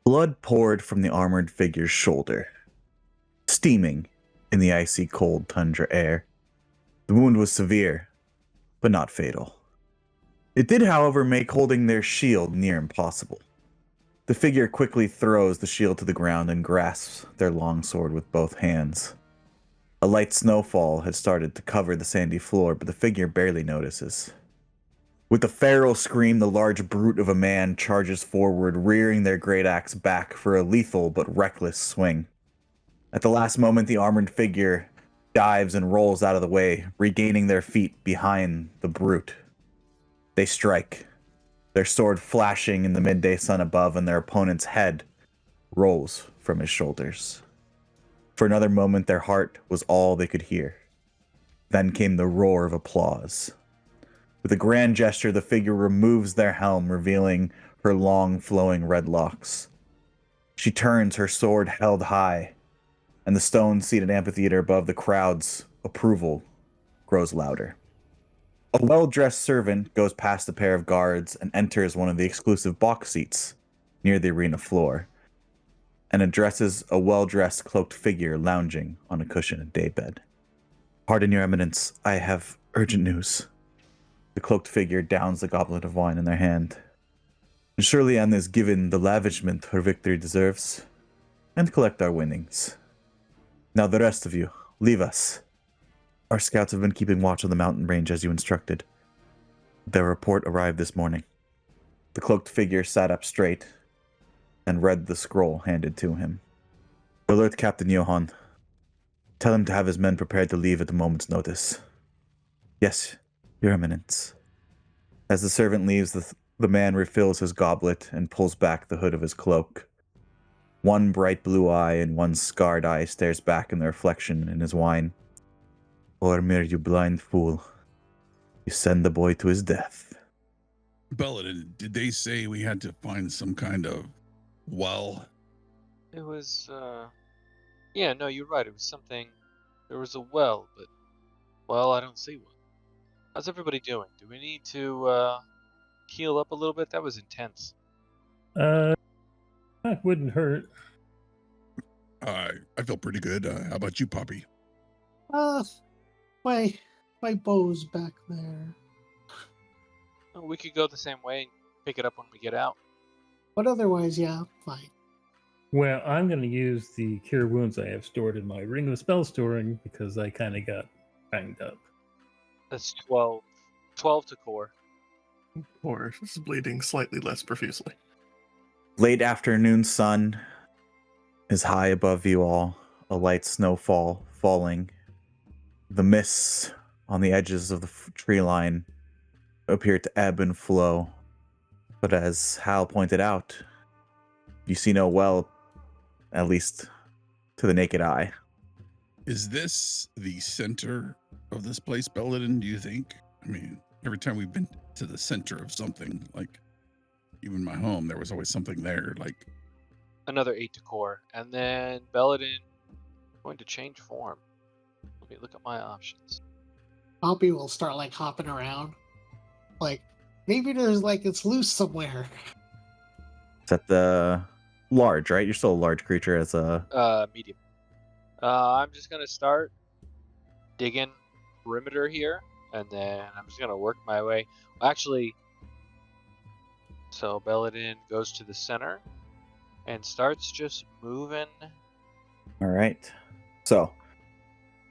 Blood poured from the armored figure's shoulder, steaming in the icy cold tundra air. The wound was severe, but not fatal. It did, however, make holding their shield near impossible. The figure quickly throws the shield to the ground and grasps their longsword with both hands. A light snowfall has started to cover the sandy floor, but the figure barely notices. With a feral scream, the large brute of a man charges forward, rearing their great axe back for a lethal but reckless swing. At the last moment, the armored figure dives and rolls out of the way, regaining their feet behind the brute. They strike, their sword flashing in the midday sun above, and their opponent's head rolls from his shoulders. For another moment, their heart was all they could hear. Then came the roar of applause. With a grand gesture, the figure removes their helm, revealing her long, flowing red locks. She turns, her sword held high, and the stone-seated amphitheater above the crowd's approval grows louder. A well-dressed servant goes past a pair of guards and enters one of the exclusive box seats near the arena floor and addresses a well-dressed cloaked figure lounging on a cushioned daybed. "Pardon, Your Eminence, I have urgent news." The cloaked figure downs the goblet of wine in their hand. "Surely Anne is given the lavishment her victory deserves, and collect our winnings. Now the rest of you, leave us. Our scouts have been keeping watch on the mountain range as you instructed. Their report arrived this morning." The cloaked figure sat up straight and read the scroll handed to him. "Alert Captain Johann. Tell him to have his men prepared to leave at a moment's notice." "Yes, Your Eminence." As the servant leaves, the man refills his goblet and pulls back the hood of his cloak. One bright blue eye and one scarred eye stares back in the reflection in his wine. "Ormir, you blind fool. You send the boy to his death." Belladin, did they say we had to find some kind of well? It was, yeah, no, you're right. It was something, there was a well, but, well, I don't see one. How's everybody doing? Do we need to, heal up a little bit? That was intense. That wouldn't hurt. I feel pretty good. How about you, Poppy? My bow's back there. Oh, we could go the same way and pick it up when we get out. But otherwise, yeah, fine. Well, I'm going to use the cure wounds I have stored in my ring of spell storing because I kind of got banged up. That's 12. 12 to core. Or is bleeding slightly less profusely. Late afternoon sun is high above you all, a light snowfall falling. The mists on the edges of the tree line appear to ebb and flow. But as Hal pointed out, you see no well, at least to the naked eye. Is this the center of this place, Belladin, do you think? I mean, every time we've been to the center of something, like even my home, there was always something there. Like Another 8 to core. And then Belladin going to change form. Let me look at my options. Poppy will start like hopping around. Like, maybe there's like it's loose somewhere. It's at the large, right? You're still a large creature as a... Medium. I'm just gonna start digging perimeter here, and then I'm just gonna work my way. Actually, so Belladin goes to the center and starts just moving. All right. So,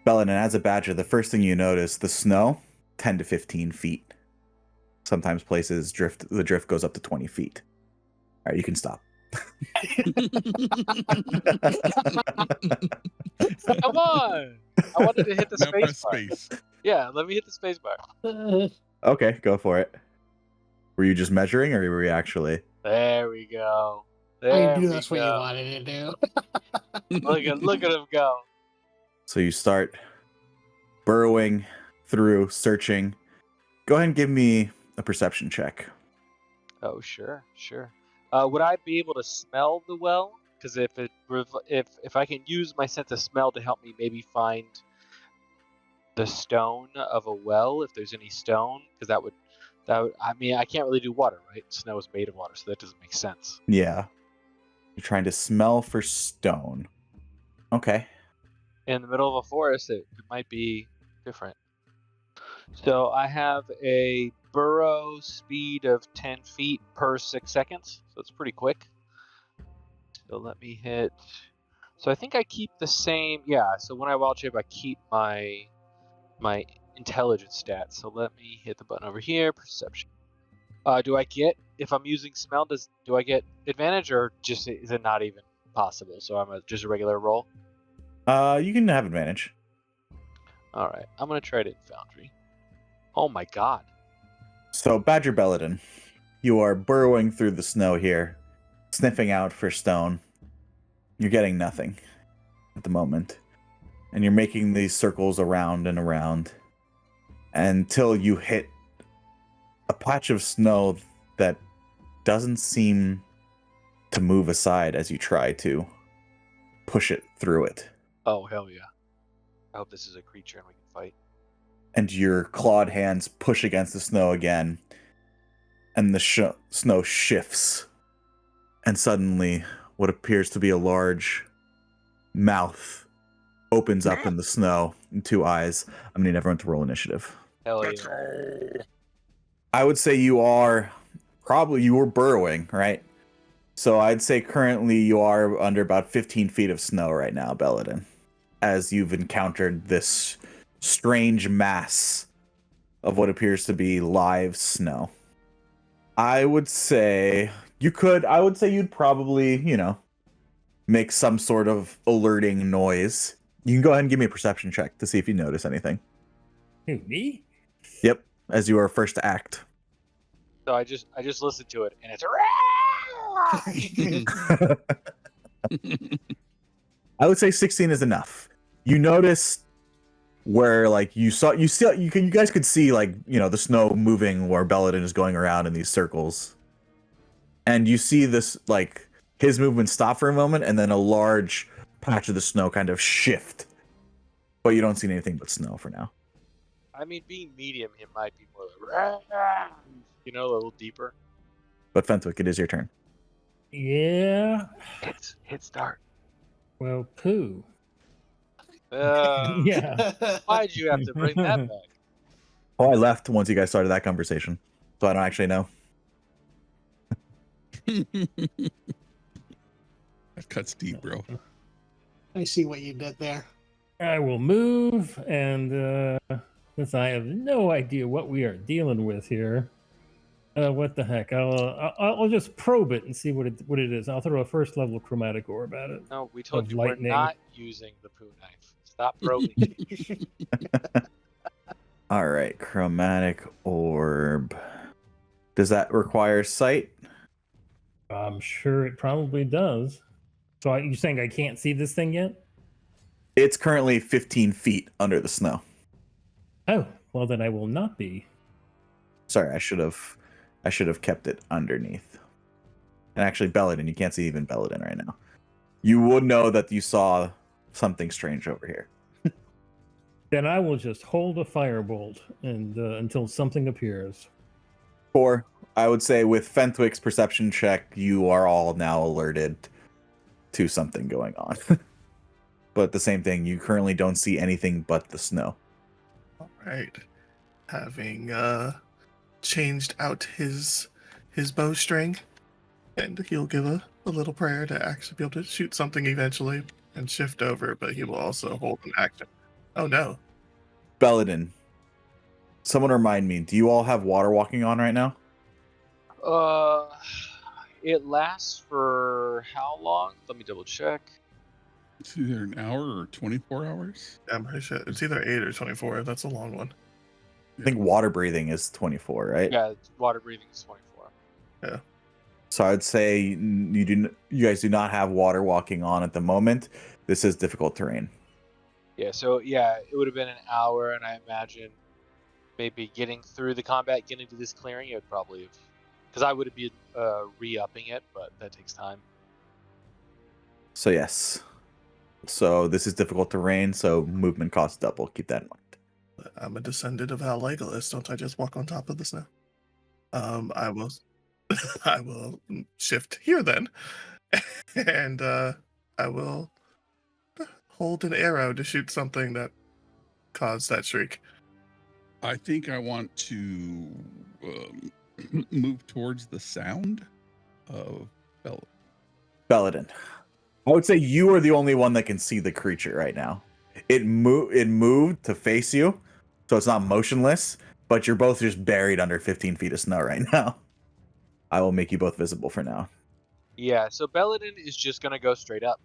Belladin, as a badger, the first thing you notice, the snow, 10 to 15 feet. Sometimes places the drift goes up to 20 feet. All right, you can stop. Come on! I wanted to hit the now press space bar. space. Yeah, let me hit the space bar. Okay, go for it. Were you just measuring, or were you actually? There we go. I knew that's what you wanted to do. Look at him go. So you start burrowing through, searching. Go ahead and give me a perception check. Oh, sure. Would I be able to smell the well? Because if I can use my sense of smell to help me maybe find the stone of a well, if there's any stone, because that would. I mean, I can't really do water, right? Snow is made of water, so that doesn't make sense. Yeah. You're trying to smell for stone. Okay. In the middle of a forest, it might be different. So I have a burrow speed of 10 feet per 6 seconds. So it's pretty quick. So let me hit. So I think I keep the same. Yeah. So when I wild shape, I keep my intelligence stat. So let me hit the button over here. Perception. Do I get, if I'm using smell? Do I get advantage, or just is it not even possible? So I'm just a regular roll. You can have advantage. All right. I'm gonna try it in Foundry. Oh my god. So, Badger Belladin, you are burrowing through the snow here, sniffing out for stone. You're getting nothing at the moment. And you're making these circles around and around until you hit a patch of snow that doesn't seem to move aside as you try to push it through it. Oh hell yeah. I hope this is a creature and we can fight. And your clawed hands push against the snow again, and the snow shifts, and suddenly what appears to be a large mouth opens up in the snow and 2 eyes. I'm gonna need everyone to roll initiative. Hell Let's yeah. go. I would say you were burrowing, right? So I'd say currently you are under about 15 feet of snow right now, Belladin, as you've encountered this strange mass of what appears to be live snow. I would say you'd probably, make some sort of alerting noise. You can go ahead and give me a perception check to see if you notice anything. Who, me? Yep, as you are first to act. So I just listened to it and it's I would say 16 is enough. You notice where you guys could see the snow moving where Belladin is going around in these circles. And you see this his movement stop for a moment and then a large patch of the snow kind of shift. But you don't see anything but snow for now. I mean, being medium, it might be more like, a little deeper. But Fentwick, it is your turn. Yeah. Hit start. Well, poo. Yeah. Why'd you have to bring that back? Oh, I left once you guys started that conversation, so I don't actually know. That cuts deep, bro. I see what you did there. I will move, and since I have no idea what we are dealing with here, what the heck? I'll just probe it and see what it is. I'll throw a first level chromatic orb at it. No, we told Of you lightning. we're not using the poo knife. Stop probing. All right, chromatic orb. Does that require sight? I'm sure it probably does. So you're saying I can't see this thing yet? It's currently 15 feet under the snow. Oh, well then I will not be. Sorry, I should have kept it underneath. And actually, Belladin, you can't see even Belladin right now. You would know that you saw something strange over here. Then I will just hold a firebolt and until something appears. Or I would say with Fentwick's perception check, you are all now alerted to something going on. But the same thing, you currently don't see anything but the snow. All right. Having changed out his bowstring, and he'll give a little prayer to actually be able to shoot something eventually and shift over, but he will also hold an action. Oh no. Belladin, someone remind me, do you all have water walking on right now? It lasts for how long? Let me double check. It's either an hour or 24 hours. I'm pretty sure it's either 8 or 24. That's a long one. I think water breathing is 24, right? Yeah, water breathing is 24. So I'd say you guys do not have water walking on at the moment. This is difficult terrain. Yeah, so yeah, it would have been an hour, and I imagine maybe getting through the combat, getting to this clearing, it would probably have, because I would have been re-upping it, but that takes time. So yes. So this is difficult terrain, so movement costs double. Keep that in mind. I'm a descendant of Al Legolas. Don't I just walk on top of the snow? I will shift here then, and I will hold an arrow to shoot something that caused that shriek. I think I want to move towards the sound of Bella. Belladin. I would say you are the only one that can see the creature right now. It moved to face you, so it's not motionless, but you're both just buried under 15 feet of snow right now. I will make you both visible for now. Yeah, so Belladin is just gonna go straight up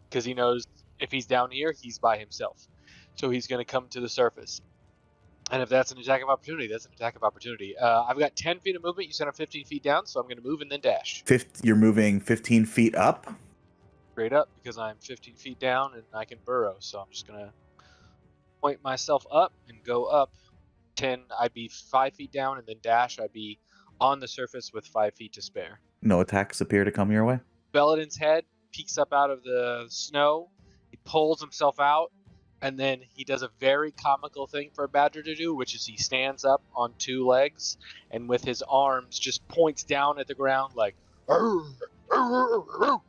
because he knows if he's down here, he's by himself. So he's gonna come to the surface. And if that's an attack of opportunity, that's an attack of opportunity. I've got 10 feet of movement. You said I'm 15 feet down, so I'm gonna move and then dash You're moving 15 feet up. straight up because I'm 15 feet down and I can burrow. So I'm just gonna point myself up and go up 10. I'd be 5 feet down and then dash. I'd be on the surface with 5 feet to spare. No attacks appear to come your way. Belladin's head peeks up out of the snow. He pulls himself out, and then he does a very comical thing for a badger to do, which is he stands up on 2 legs and with his arms just points down at the ground like, "Arr, arr, arr."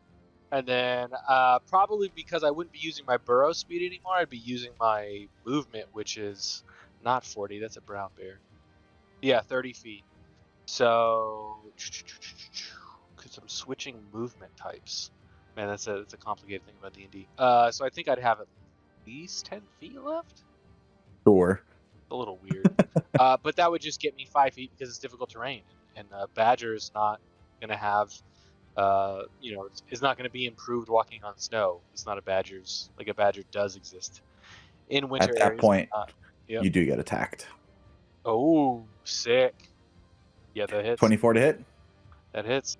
And then probably because I wouldn't be using my burrow speed anymore, I'd be using my movement, which is not 40. That's a brown bear. Yeah, 30 feet. So, because I'm switching movement types. Man, that's a complicated thing about D&D. So I think I'd have at least 10 feet left. Sure. A little weird. But that would just get me 5 feet because it's difficult terrain. And Badger is not going to have, it's not going to be improved walking on snow. It's not a badger does exist in winter At that areas, point, but not- Yep. you do get attacked. Oh, sick. Yeah, that hits. 24 to hit. That hits.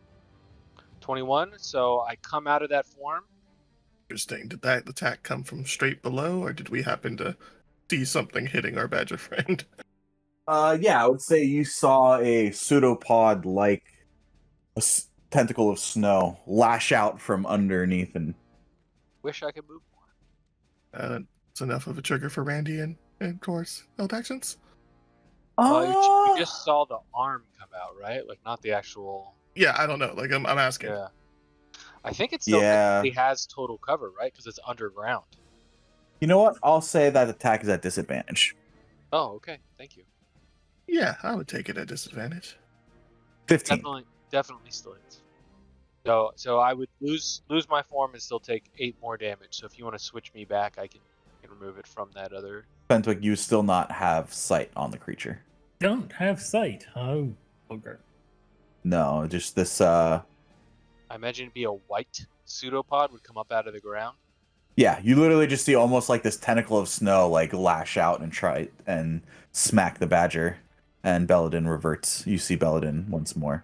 21. So I come out of that form. Interesting. Did that attack come from straight below, or did we happen to see something hitting our badger friend? Yeah, I would say you saw a pseudopod like tentacle of snow lash out from underneath and Wish I could move more. It's enough of a trigger for Randy and of course, held actions. You just saw the arm come out, right? Like not the actual. Yeah, I don't know. Like I'm asking. Yeah. I think it still technically has total cover, right? Because it's underground. You know what? I'll say that attack is at disadvantage. Oh, okay. Thank you. Yeah, I would take it at disadvantage. 15. Definitely still hits. So I would lose my form and still take 8 more damage. So if you want to switch me back, I can remove it from that other. Fentwick, you still not have sight on the creature. Don't have sight. Oh, booger. No, just this. I imagine it'd be a white pseudopod would come up out of the ground. Yeah, you literally just see almost like this tentacle of snow like lash out and try and smack the badger, and Belladin reverts. You see Belladin once more.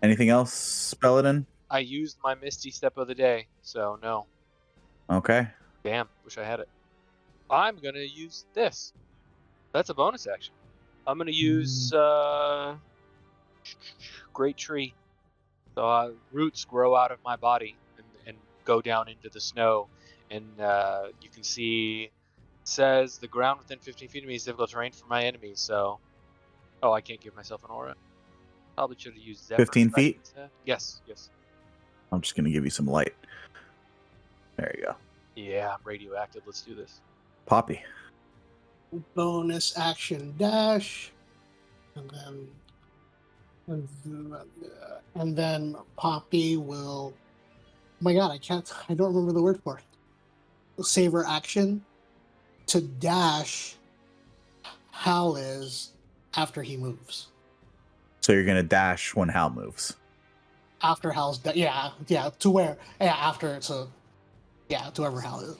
Anything else, Belladin? I used my Misty Step of the day, so no. Okay. Damn, wish I had it. I'm gonna use this. That's a bonus action. I'm gonna use Great Tree. So roots grow out of my body and go down into the snow, and you can see it says the ground within 15 feet of me is difficult terrain for my enemies. So, I can't give myself an aura. Probably should have used Zephyr 15 Strike feet? instead. Yes. I'm just gonna give you some light. There you go. Yeah, I'm radioactive. Let's do this. Poppy. Bonus action dash, and then Poppy will. Oh my God, I don't remember the word for it. Save her action to dash. Hal is after he moves. So you're gonna dash when Hal moves. After Hal's to where after to wherever Hal is.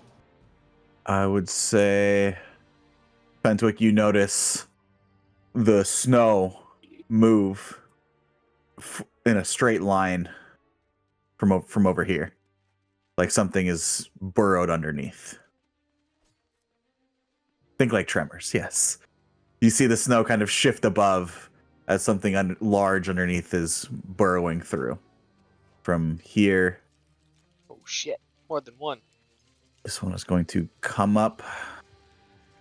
I would say, Fentwick, you notice the snow move in a straight line from over here, like something is burrowed underneath. Think like Tremors, yes. You see the snow kind of shift above as something large underneath is burrowing through. From here, Oh shit! More than one. this one is going to come up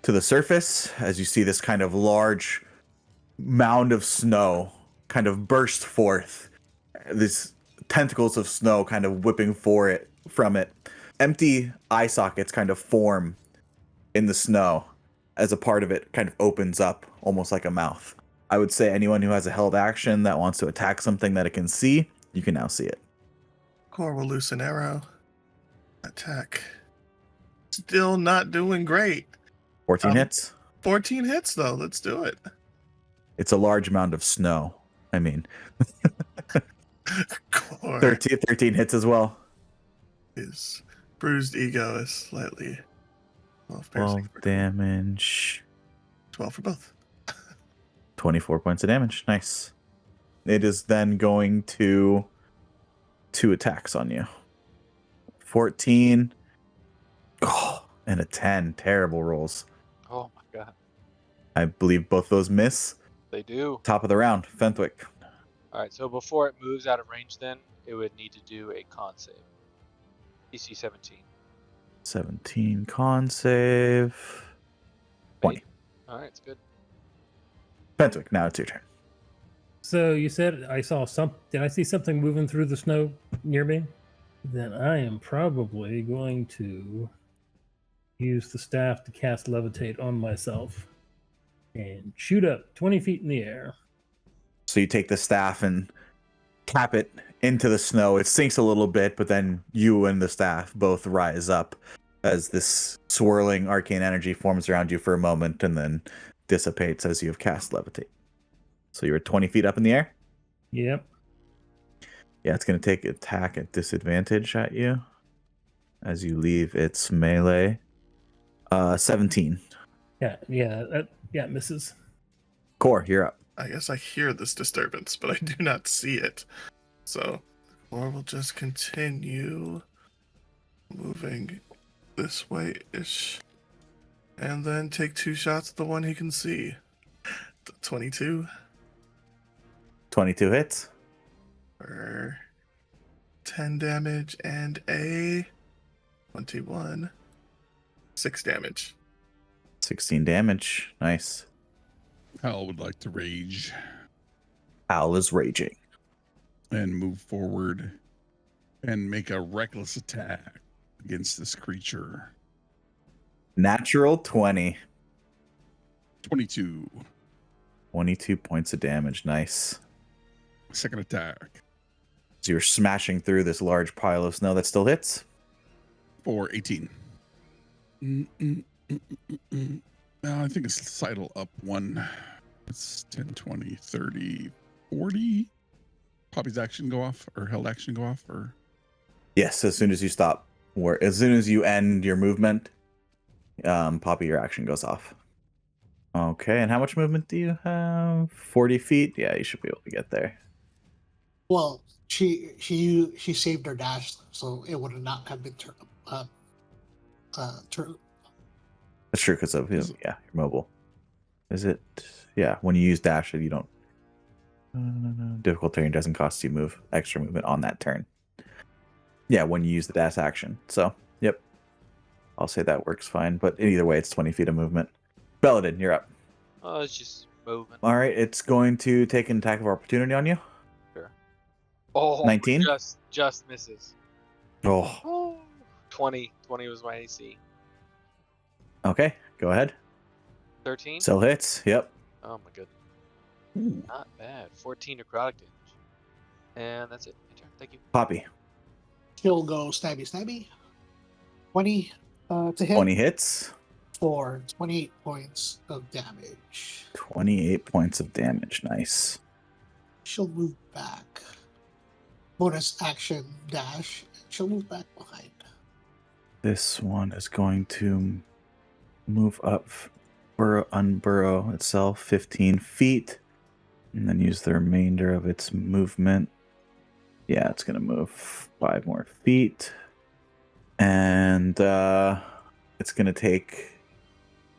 to the surface as you see this kind of large mound of snow kind of burst forth. This tentacles of snow kind of whipping from it. Empty eye sockets kind of form in the snow as a part of it kind of opens up almost like a mouth. I would say anyone who has a held action that wants to attack something that it can see, you can now see it. Core will loose an arrow. Attack. Still not doing great. 14 hits. 14 hits though. Let's do it. It's a large amount of snow. I mean, Core 13 hits as well. his bruised ego is slightly 12 12 piercing. damage. 12 for both. 24 points of damage. Nice. It is then going to 2 attacks on you. 14. Oh, and a 10. Terrible rolls. Oh my god. I believe both those miss. They do. Top of the round, Fenthwick. Alright, so before it moves out of range then, it would need to do a con save. DC 17. 17 con save. 20. Alright, it's good. Fenthwick, now it's your turn. So you said I saw some. Did I see something moving through the snow near me? Then I am probably going to use the staff to cast levitate on myself and shoot up 20 feet in the air. So you take the staff and tap it into the snow. It sinks a little bit, but then you and the staff both rise up as this swirling arcane energy forms around you for a moment and then dissipates as you have cast levitate. So you're 20 feet up in the air? Yep. Yeah, it's going to take attack at disadvantage at you as you leave its melee. 17. Yeah. It misses. Core, you're up. I guess I hear this disturbance, but I do not see it. So, Core will just continue moving this way-ish. And then take 2 shots at the one he can see. 22 22 hits. for 10 damage and a 21. 6 damage. 16 damage. Nice. Hal would like to rage Owl is raging. and move forward and make a reckless attack against this creature. Natural 20. 22. 22 points of damage. Nice. Second attack So you're smashing through this large pile of snow that still hits. for 18. I think it's Sidle up 1. It's 10, 20, 30, 40. Poppy's action go off or held action go off or Yes, as soon as you stop, or as soon as you end your movement, Poppy, your action goes off. Okay, and how much movement do you have? 40 feet? Yeah, you should be able to get there. Well, she saved her dash, so it would not have been turn. That's true because of you're mobile. Is it? Yeah, when you use dash, you don't. Difficult terrain doesn't cost you extra movement on that turn. Yeah, when you use the dash action. So, yep. I'll say that works fine, but either way, it's 20 feet of movement. Belladin, you're up. Oh, it's just moving. All right, it's going to take an attack of opportunity on you. Oh, 19? Just misses. Oh, Oh, 20. 20 was my AC. okay. Go ahead. 13? Still hits. Yep. Oh my goodness. Ooh. Not bad. 14 necrotic damage. And that's it. My turn. Thank you. Poppy, She'll go stabby. 20 to hit 20 hits. for 28 points of damage. 28 points of damage. Nice. She'll move back. Bonus action dash. She'll move back behind. This one is going to move up, unburrow itself 15 feet, and then use the remainder of its movement. Yeah, it's going to move 5 more feet. And it's going to take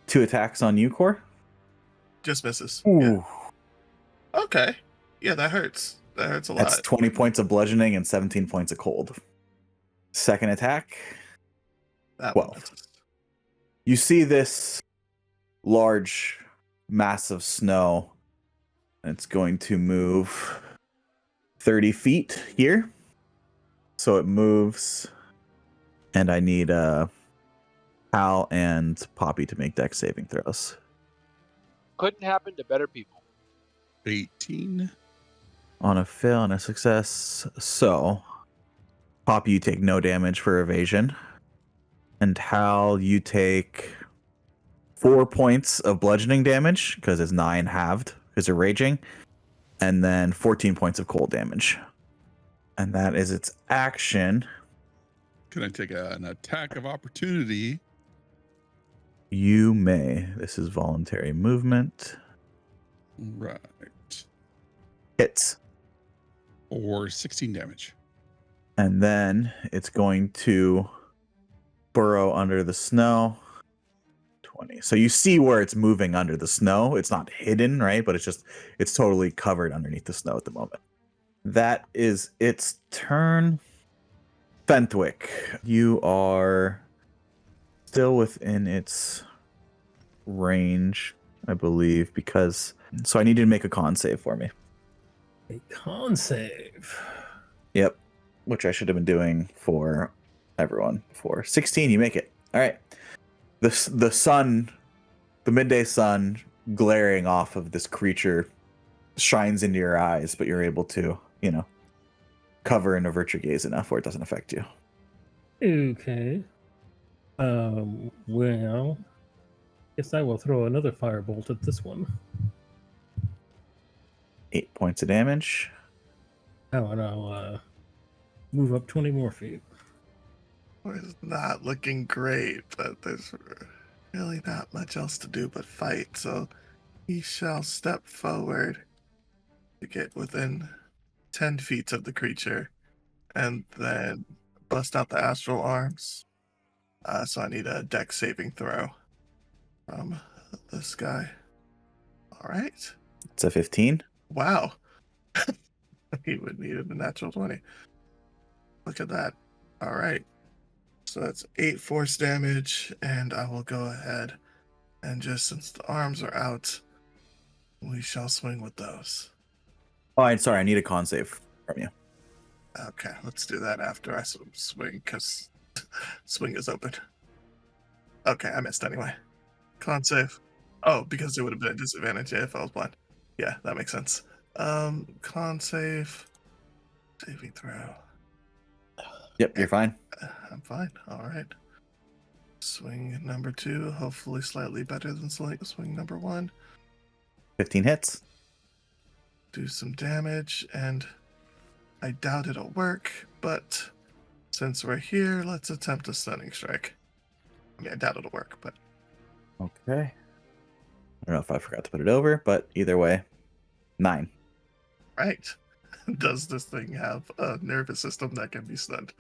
2 attacks on you, Core. Just misses. Ooh, Yeah. Okay. Yeah, that hurts. That hurts a lot. that's 20 points of bludgeoning and 17 points of cold. Second attack. That one 12. misses. You see this large mass of snow. It's going to move 30 feet here. So it moves, and I need Hal and Poppy to make dex saving throws. Couldn't happen to better people. 18. On a fail and a success. So, Poppy, you take no damage for evasion. And Hal, you take 4 points of bludgeoning damage, because it's 9 halved, because you're raging. And then 14 points of cold damage. And that is its action. Can I take an attack of opportunity? You may. This is voluntary movement. Right. Hits. Or 16 damage. And then it's going to burrow under the snow. 20. So you see where it's moving under the snow. It's not hidden, right? But it's totally covered underneath the snow at the moment. That is its turn. Fenthwick, you are still within its range, I believe, because... So I need you to make a con save for me. A con save. Yep. Which I should have been doing for everyone before. 16, you make it. All right. The sun, the midday sun glaring off of this creature shines into your eyes, but you're able to, cover and avert your gaze enough where it doesn't affect you. Okay. Well, guess I will throw another firebolt at this one. 8 points of damage. Oh, and I'll move up 20 more feet. It's not looking great, but there's really not much else to do but fight. So he shall step forward to get within 10 feet of the creature and then bust out the astral arms. So I need a dex saving throw from this guy. All right. It's a 15. Wow. He would need a natural 20. Look at that. All right. So that's 8 force damage, and I will go ahead and just since the arms are out, we shall swing with those. Oh, I'm sorry. I need a con save from you. Okay, let's do that after I swing, because swing is open. Okay, I missed anyway. Con save. Oh, because it would have been a disadvantage if I was blind. Yeah, that makes sense. Con save. Saving throw. Yep, you're fine. I'm fine. All right. Swing number 2, hopefully slightly better than swing number 1. 15 hits. Do some damage, and I doubt it'll work, but since we're here, let's attempt a stunning strike. I mean, I doubt it'll work, but... Okay. I don't know if I forgot to put it over, but either way, 9. Right. Does this thing have a nervous system that can be stunned?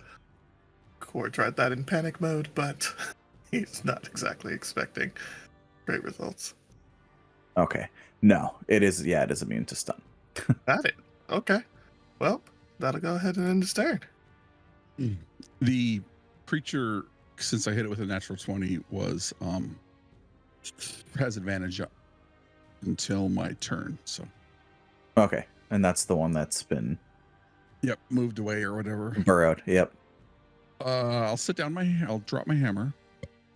Core tried that in panic mode, but he's not exactly expecting great results. Okay. No, it is immune to stun. Got it. Okay. Well, that'll go ahead and end its turn. The creature, since I hit it with a natural 20, has advantage until my turn. So, Okay. And that's the one that's been yep, moved away or whatever. burrowed. Yep. I'll I'll drop my hammer.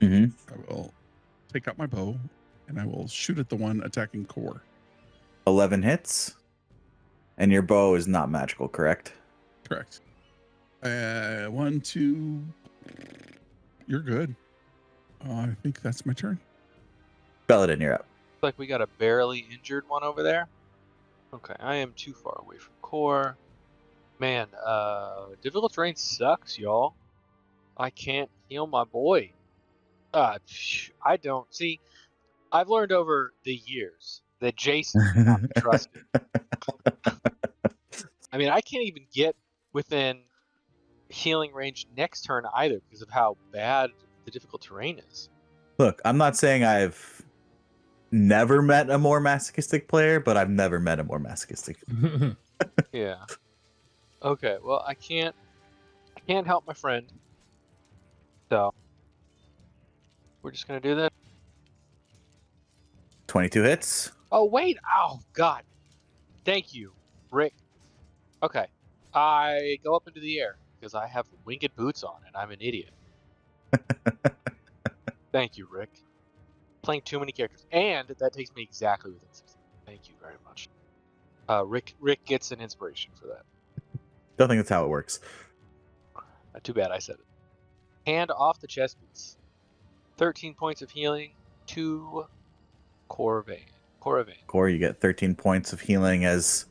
Mm-hmm. I will take out my bow, and I will shoot at the one attacking Core. 11 hits. And your bow is not magical, correct? Correct. 1, 2. You're good. I think that's my turn. Belladin, you're up. Looks like we got a barely injured one over there. Okay, I am too far away from core. Man, difficult terrain sucks, y'all. I can't heal my boy. I don't see. I've learned over the years that Jason cannot be trusted. I mean, I can't even get within healing range next turn either because of how bad the difficult terrain is. Look, I'm not saying I've never met a more masochistic player, but I've never met a more masochistic. Yeah. Okay, well, I can't help my friend. So we're just gonna do this. 22 hits. Oh wait! Oh God! Thank you, Rick. Okay, I go up into the air because I have winged boots on and I'm an idiot. Thank you, Rick. Playing too many characters, and that takes me exactly within 16. Thank you very much. Rick gets an inspiration for that. Don't think that's how it works. Too bad I said it. Hand off the chest piece. 13 points of healing. 2 core vein. Core, you get 13 points of healing as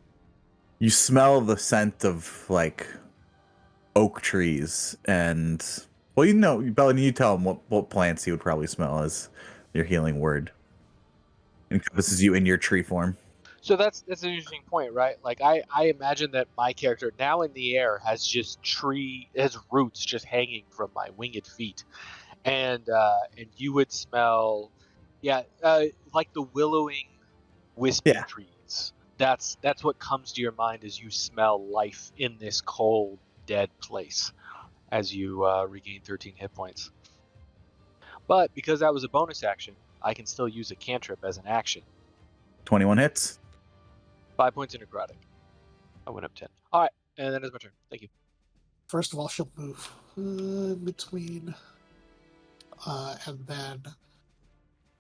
you smell the scent of like oak trees and well, you know, Belladin, you tell him what plants he would probably smell as your healing word. Encompasses you in your tree form. So that's an interesting point, right? Like I imagine that my character now in the air has roots just hanging from my winged feet, and you would smell, like the willowing, wispy Yeah. trees. That's what comes to your mind as you smell life in this cold, dead place, as you regain 13 hit points. But because that was a bonus action, I can still use a cantrip as an action. 21 hits. 5 points of necrotic. I went up 10. All right, and then it's my turn. Thank you. First of all, she'll move between, and then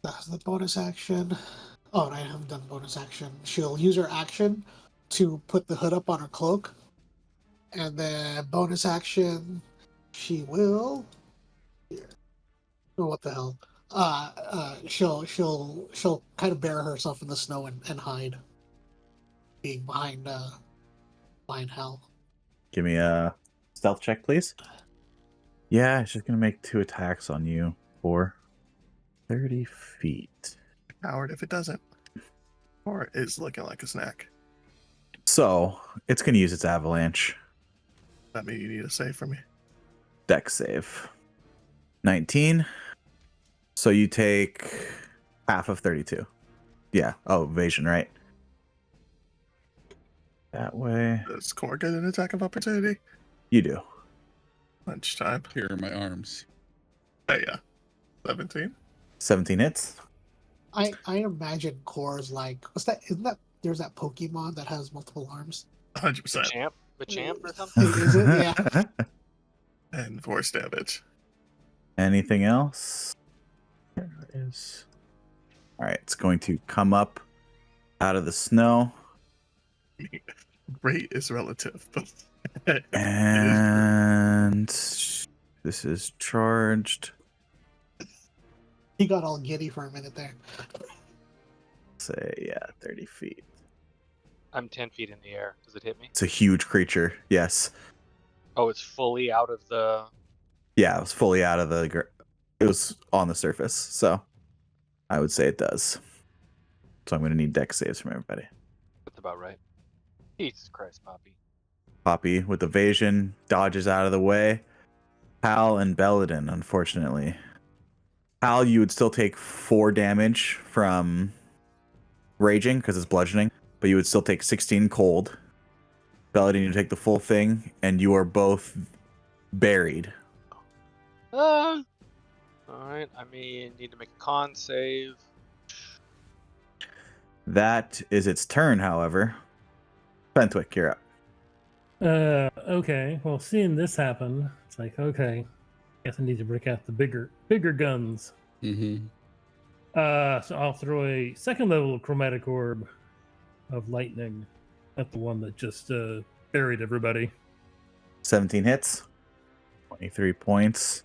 that's the bonus action. Oh, and I haven't done bonus action. She'll use her action to put the hood up on her cloak, and then bonus action, she will. Here. Oh, what the hell? She'll kind of bury herself in the snow and hide, being behind Hal. Give me a stealth check, please. Yeah, she's gonna make 2 attacks on you for 30 feet. Howard, if it doesn't. Or is looking like a snack. So it's gonna use its avalanche. That means you need a save from me. Dex save. 19. So you take half of 32. Yeah. Oh, evasion, right? That way. Does Core get an attack of opportunity? You do. Lunchtime. Here are my arms. Hey, yeah. 17. 17 hits. I imagine Core's like, what's that? Isn't that there's that Pokemon that has multiple arms? 100%. Machamp or something? Is it? Yeah. And force damage. Anything else? There it is. All right, it's going to come up out of the snow. Rate is relative, but And this is charged. He got all giddy for a minute there. Say, yeah, 30 feet. I'm 10 feet in the air. Does it hit me? It's a huge creature. Yes. Oh, it's fully out of the... Yeah, it was fully out of the... It was on the surface, so I would say it does. So I'm going to need dex saves from everybody. That's about right. Jesus Christ, Poppy. Poppy with evasion dodges out of the way. Hal and Belladin, unfortunately. Hal, you would still take 4 damage from raging because it's bludgeoning, but you would still take 16 cold. Belladin, you take the full thing, and you are both buried. Alright, I need to make a con save. That is its turn, however. Fentwick, you're up. Okay. Well, seeing this happen, it's like, okay, guess I need to break out the bigger guns. Mm-hmm. So I'll throw a 2nd level chromatic orb of lightning at the one that just buried everybody. 17 hits. 23 points.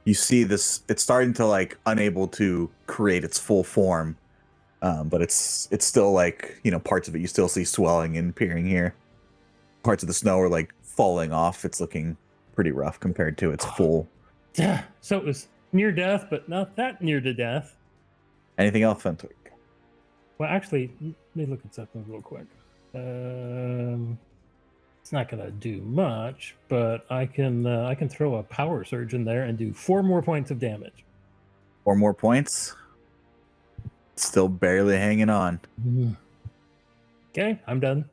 You see this, it's starting to like unable to create its full form. But it's still like, you know, parts of it you still see swelling and appearing here. Parts of the snow are like falling off. It's looking pretty rough compared to its full. Yeah. So it was near death, but not that near to death. Anything else, Fentwick? Well, actually, let me look at something real quick. It's not gonna do much, but I can throw a power surge in there and do 4 more points of damage. 4 more points. Still barely hanging on. Okay, I'm done.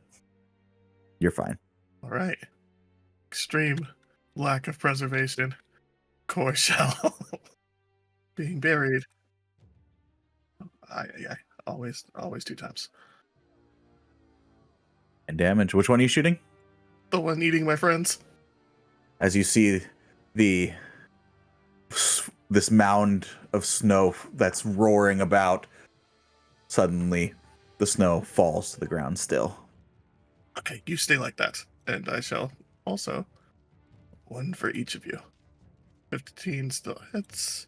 You're fine. all right. Extreme lack of preservation. Core shell being buried. I always 2 times. And damage. Which one are you shooting? The one eating my friends. as you see the this mound of snow that's roaring about. Suddenly, the snow falls to the ground still. Okay, you stay like that, and I shall also one for each of you. 15 still hits.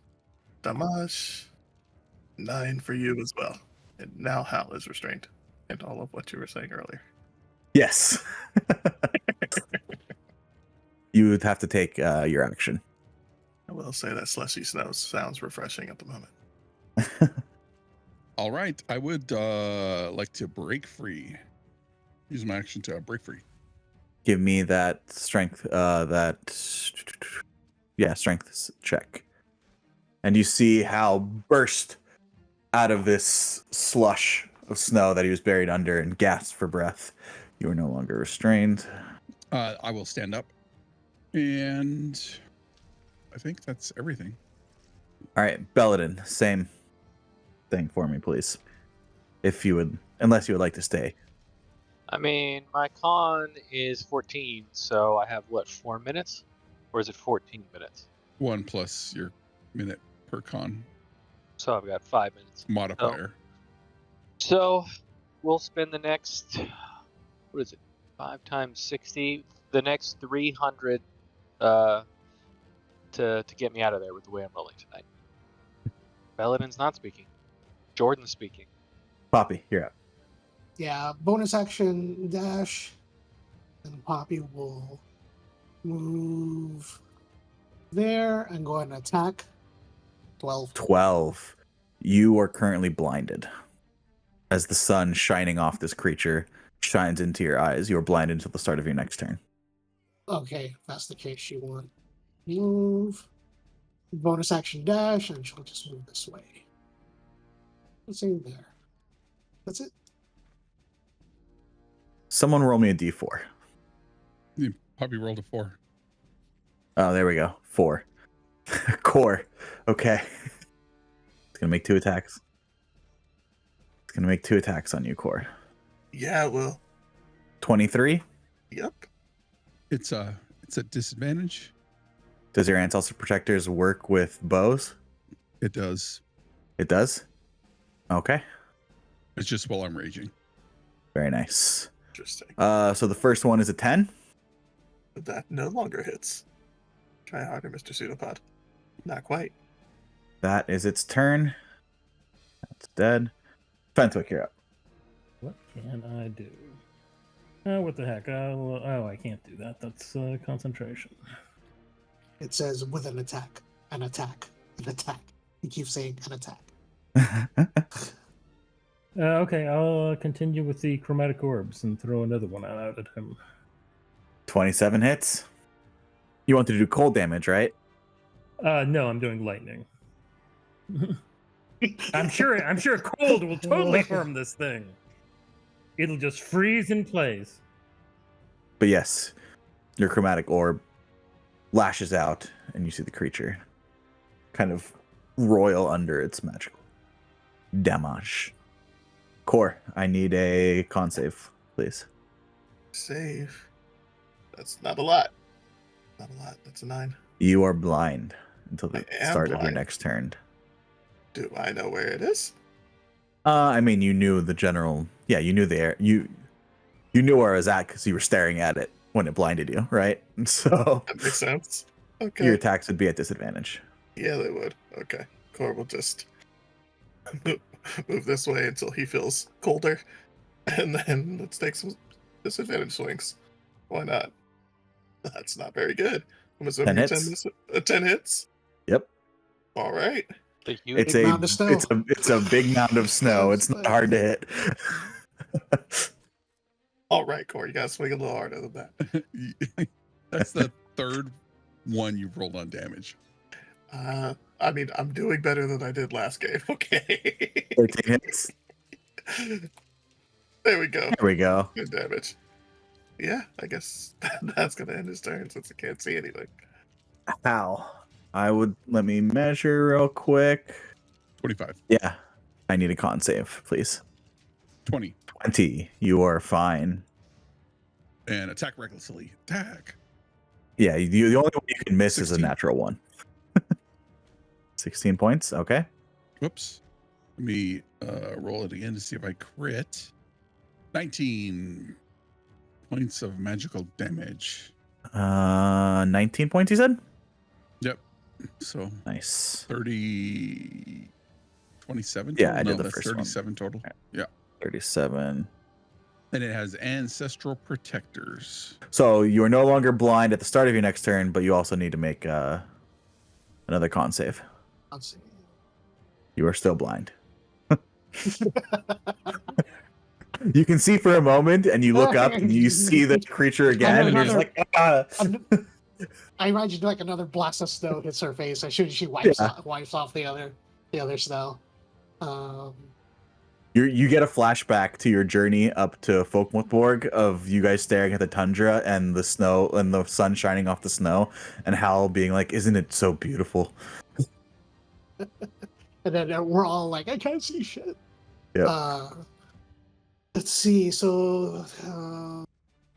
Damage. 9 for you as well. And now Hal is restrained. And all of what you were saying earlier. Yes. You would have to take your action. I will say that slushy snow sounds refreshing at the moment. All right. I would like to break free. Use my action to break free. Give me that strength, strength check. And you see Hal burst out of this slush of snow that he was buried under and gasp for breath. You are no longer restrained. I will stand up. And I think that's everything. All right, Belladin, same thing for me, please. If you would, unless you would like to stay. I mean, my con is 14, so I have what, 4 minutes? Or is it 14 minutes? 1 plus your minute per con So I've got 5 minutes. modifier. So we'll spend the next, what is it, 5 times 60? The next 300 to get me out of there with the way I'm rolling tonight. Belladin's not speaking. Jordan's speaking. Poppy, you're up. Yeah, bonus action dash. And Poppy will move there and go ahead and attack. 12. 12. You are currently blinded. As the sun shining off this creature shines into your eyes, you are blinded until the start of your next turn. Okay, if that's the case. She won't move. Bonus action dash, and she'll just move this way. Let's see there. That's it. Someone roll me a d4. You probably rolled a 4. Oh, there we go. 4. Core. Okay. It's going to make 2 attacks. It's going to make 2 attacks on you, Core. Yeah, well, 23. yep. It's a disadvantage. Does your Ancestor Protectors work with bows? It does. It does? Okay. It's just while I'm raging. Very nice. Interesting. So the first one is a 10. But that no longer hits. Try harder, Mr. Pseudopod. Not quite. That is its turn. That's dead. Fentwick, you're up. What can I do? What the heck? I can't do that. That's concentration. It says with an attack, an attack, an attack. You keep saying an attack. Okay, I'll continue with the chromatic orbs and throw another one out at him. 27 hits. You want to do cold damage, right? No, I'm doing lightning. I'm sure cold will totally harm this thing. It'll just freeze in place. But yes, your chromatic orb lashes out, and you see the creature kind of roil under its magical damage. Core, I need a con save, please. Save. That's not a lot. Not a lot. That's a 9. You are blind until the I am start of your blind. next turn. Do I know where it is? I mean, you knew the general. Yeah, you knew the air. You knew where it was at because you were staring at it when it blinded you, right? So That makes sense. Okay. your attacks would be at disadvantage. Yeah, they would. Okay. Core will just move this way until he feels colder. And then let's take some disadvantage swings. Why not? That's not very good. I'm assuming 10 hits. 10 hits. Yep. All right. The huge It's Big a mound of snow. it's a big mound of snow. It's not hard to hit. All right, Core. You got to swing a little harder than that. That's the third one you've rolled on damage. I mean, I'm doing better than I did last game. Okay. 13 hits. There we go. There we go. Good damage. Yeah, I guess that's going to end his turn since I can't see anything. Ow. Let me measure real quick. 25. Yeah. I need a con save, please. 20. 20. You are fine. And attack recklessly. Attack. Yeah, the only one you can miss is a 16. natural one. 16 points. Okay. Whoops. Let me roll it again to see if I crit. 19 points of magical damage. 19 points, you said? Yep. So Nice. 27 Yeah, total? I did No, the that's first one. 37 total. Yeah. 37. And it has ancestral protectors. So you are no longer blind at the start of your next turn, but you also need to make another con save. Let's see. You are still blind. You can see for a moment, and you look up and you see the creature again, and you're just like, ah. I imagine like another blast of snow hits her face as soon as she wipes Yeah. off the other snow. You get a flashback to your journey up to Folkmouthborg of you guys staring at the tundra and the snow and the sun shining off the snow, and Hal being like, "Isn't it so beautiful?" And then we're all like, I can't see shit. Yep. Let's see. So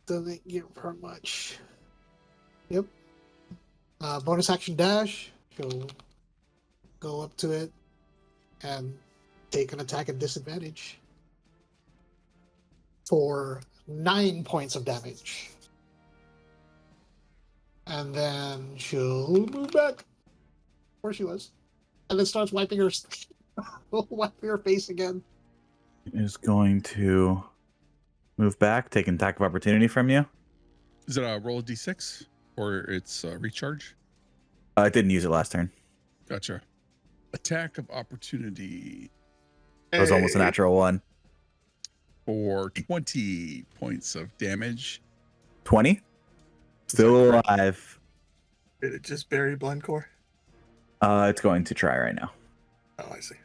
doesn't give her much. Yep. Bonus action dash. She'll go up to it and take an attack at disadvantage for 9 points of damage. And then she'll move back where she was. And then starts wiping her face again. Is going to move back, take an attack of opportunity from you. Is it a roll of d6 or it's recharge? I didn't use it last turn. Gotcha. Attack of opportunity It was almost a natural one. for 20 points of damage. 20. Still alive. Did it just bury Blendcore? It's going to try right now. Oh, I see.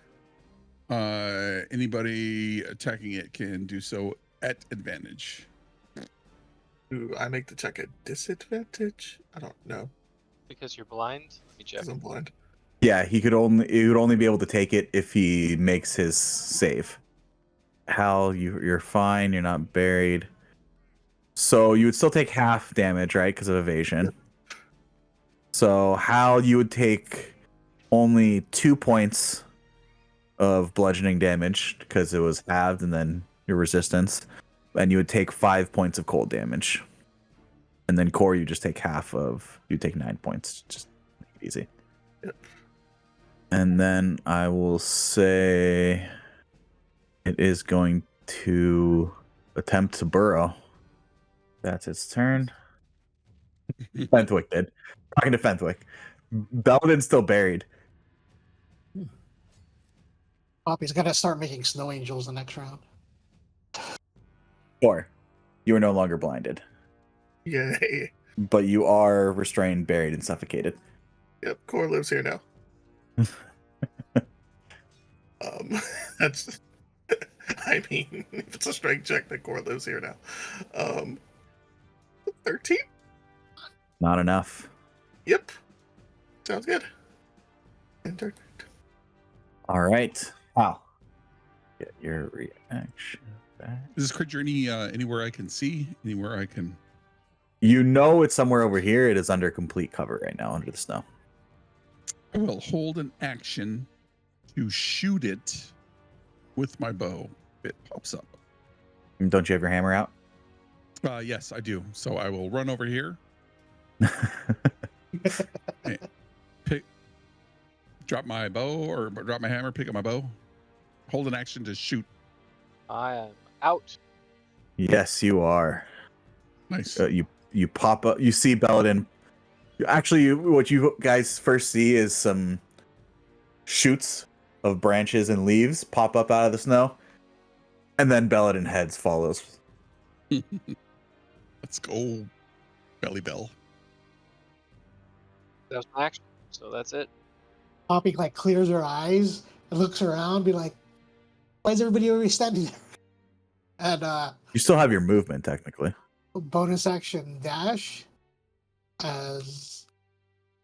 Anybody attacking it can do so at advantage. Do I make the check at disadvantage? I don't know. Because you're blind? Let me check. Because I'm blind. Yeah, he would only be able to take it if he makes his save. Hal, you're fine. You're not buried. So you would still take half damage, right? Because of evasion. Yep. So Hal, you would take only 2 points of bludgeoning damage because it was halved, and then your resistance, and you would take 5 points of cold damage. And then Core, you just take half of. You take 9 points. Just make it easy. Yep. And then I will say it is going to attempt to burrow. That's its turn. Fenthwick did. Talking to Fenthwick. Belladin's still buried. Poppy's got to start making snow angels the next round. Or you are no longer blinded, Yay. but you are restrained, buried, and suffocated. Yep, Core lives here now. That's I mean, if it's a strength check, then Core lives here now. 13? Not enough. Yep. Sounds good. Enter. All right. Wow. Get your reaction back. Is this creature anywhere I can see? Anywhere I can? You know it's somewhere over here. It is under complete cover right now, under the snow. I will hold an action to shoot it with my bow. It pops up. Don't you have your hammer out? Yes, I do. So I will run over here. Drop my bow or drop my hammer, pick up my bow. Hold an action to shoot. I am out. Yes, you are. Nice. You pop up. You see Belladin. Actually, what you guys first see is some shoots of branches and leaves pop up out of the snow, and then Belladin heads follows. Let's go, Belly Bell. That was my action. So that's it. Poppy like clears her eyes and looks around, be like, "Why is everybody already standing there?" And You still have your movement technically. bonus action dash, as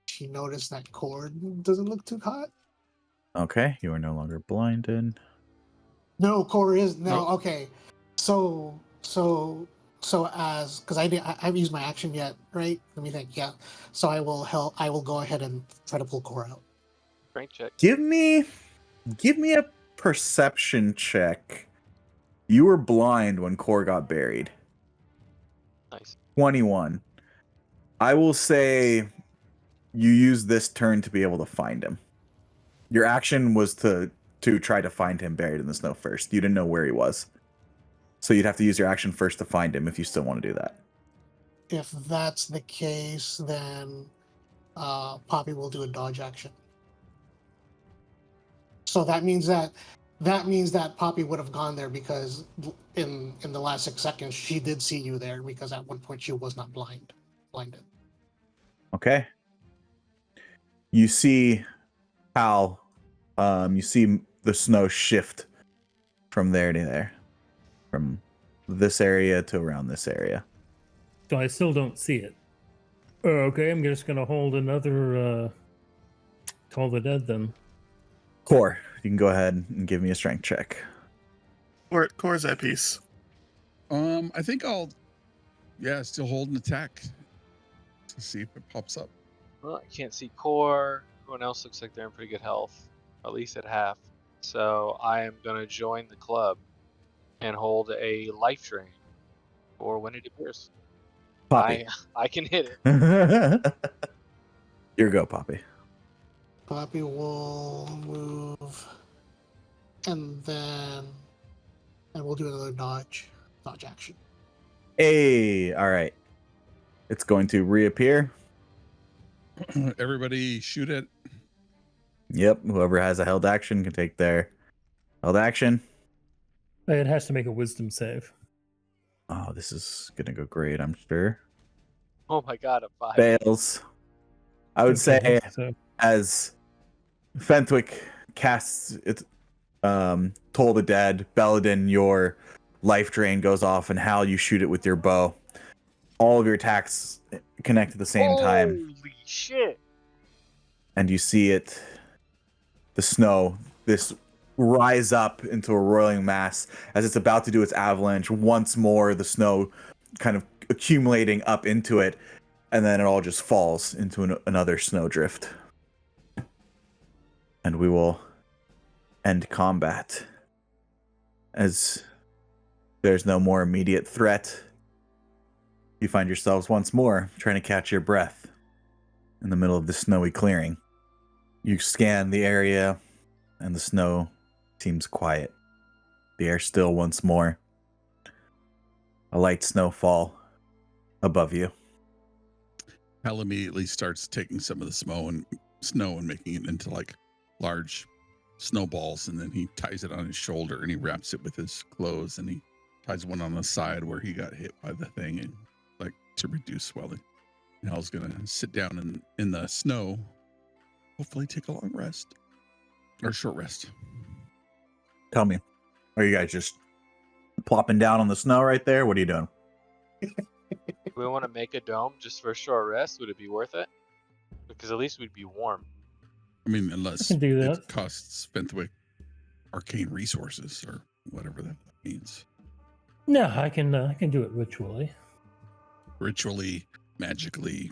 she noticed that Cord doesn't look too hot. Okay, you are no longer blinded. No, Cord is no. Nope. Okay, so So as because I haven't used my action yet, right? Let me think. Yeah. So I will help. I will go ahead and try to pull Core out. Strength check. Give me a perception check. You were blind when Core got buried. Nice. 21. I will say you use this turn to be able to find him. Your action was to try to find him buried in the snow first. You didn't know where he was. So you'd have to use your action first to find him if you still want to do that. If that's the case, then Poppy will do a dodge action. So that means that Poppy would have gone there because in the last 6 seconds she did see you there because at one point she was not blinded. Okay. You see how you see the snow shift from there to there. From this area to around this area. So I still don't see it. Okay, I'm just gonna hold another Call the Dead then. Core, you can go ahead and give me a strength check. Core's at peace. I think I'll, still hold an attack to see if it pops up. Well, I can't see Core. Everyone else looks like they're in pretty good health, at least at half. So I am gonna join the club and hold a life drain for when it appears. Poppy. I can hit it. Your go, Poppy. Poppy will move, and we'll do another dodge action. Hey, all right. It's going to reappear. Everybody shoot it. Yep, whoever has a held action can take their held action. It has to make a wisdom save. Oh, this is gonna go great, I'm sure. Oh my god, a 5. Fails. I would say Okay, so as Fenwick casts it, Toll the Dead, Belladin, your life drain goes off, and Hal, you shoot it with your bow. All of your attacks connect at the same time, Holy shit! and you see it, the snow, this rise up into a roiling mass as it's about to do its avalanche. Once more, the snow kind of accumulating up into it, and then it all just falls into another snowdrift. And we will end combat as there's no more immediate threat. You find yourselves once more trying to catch your breath in the middle of the snowy clearing. You scan the area, and the snow seems quiet. The air still once more. A light snowfall above you. Hal immediately starts taking some of the snow and making it into like large snowballs, and then he ties it on his shoulder and he wraps it with his clothes, and he ties one on the side where he got hit by the thing, and like to reduce swelling. And Hal's gonna sit down in the snow, hopefully take a long rest or short rest. Tell me, are you guys just plopping down on the snow right there? What are you doing? Do we want to make a dome just for a short rest? Would it be worth it? Because at least we'd be warm. I mean, unless I can do that. it costs Fenwick arcane resources or whatever that means. No, I can do it ritually. Ritually, magically.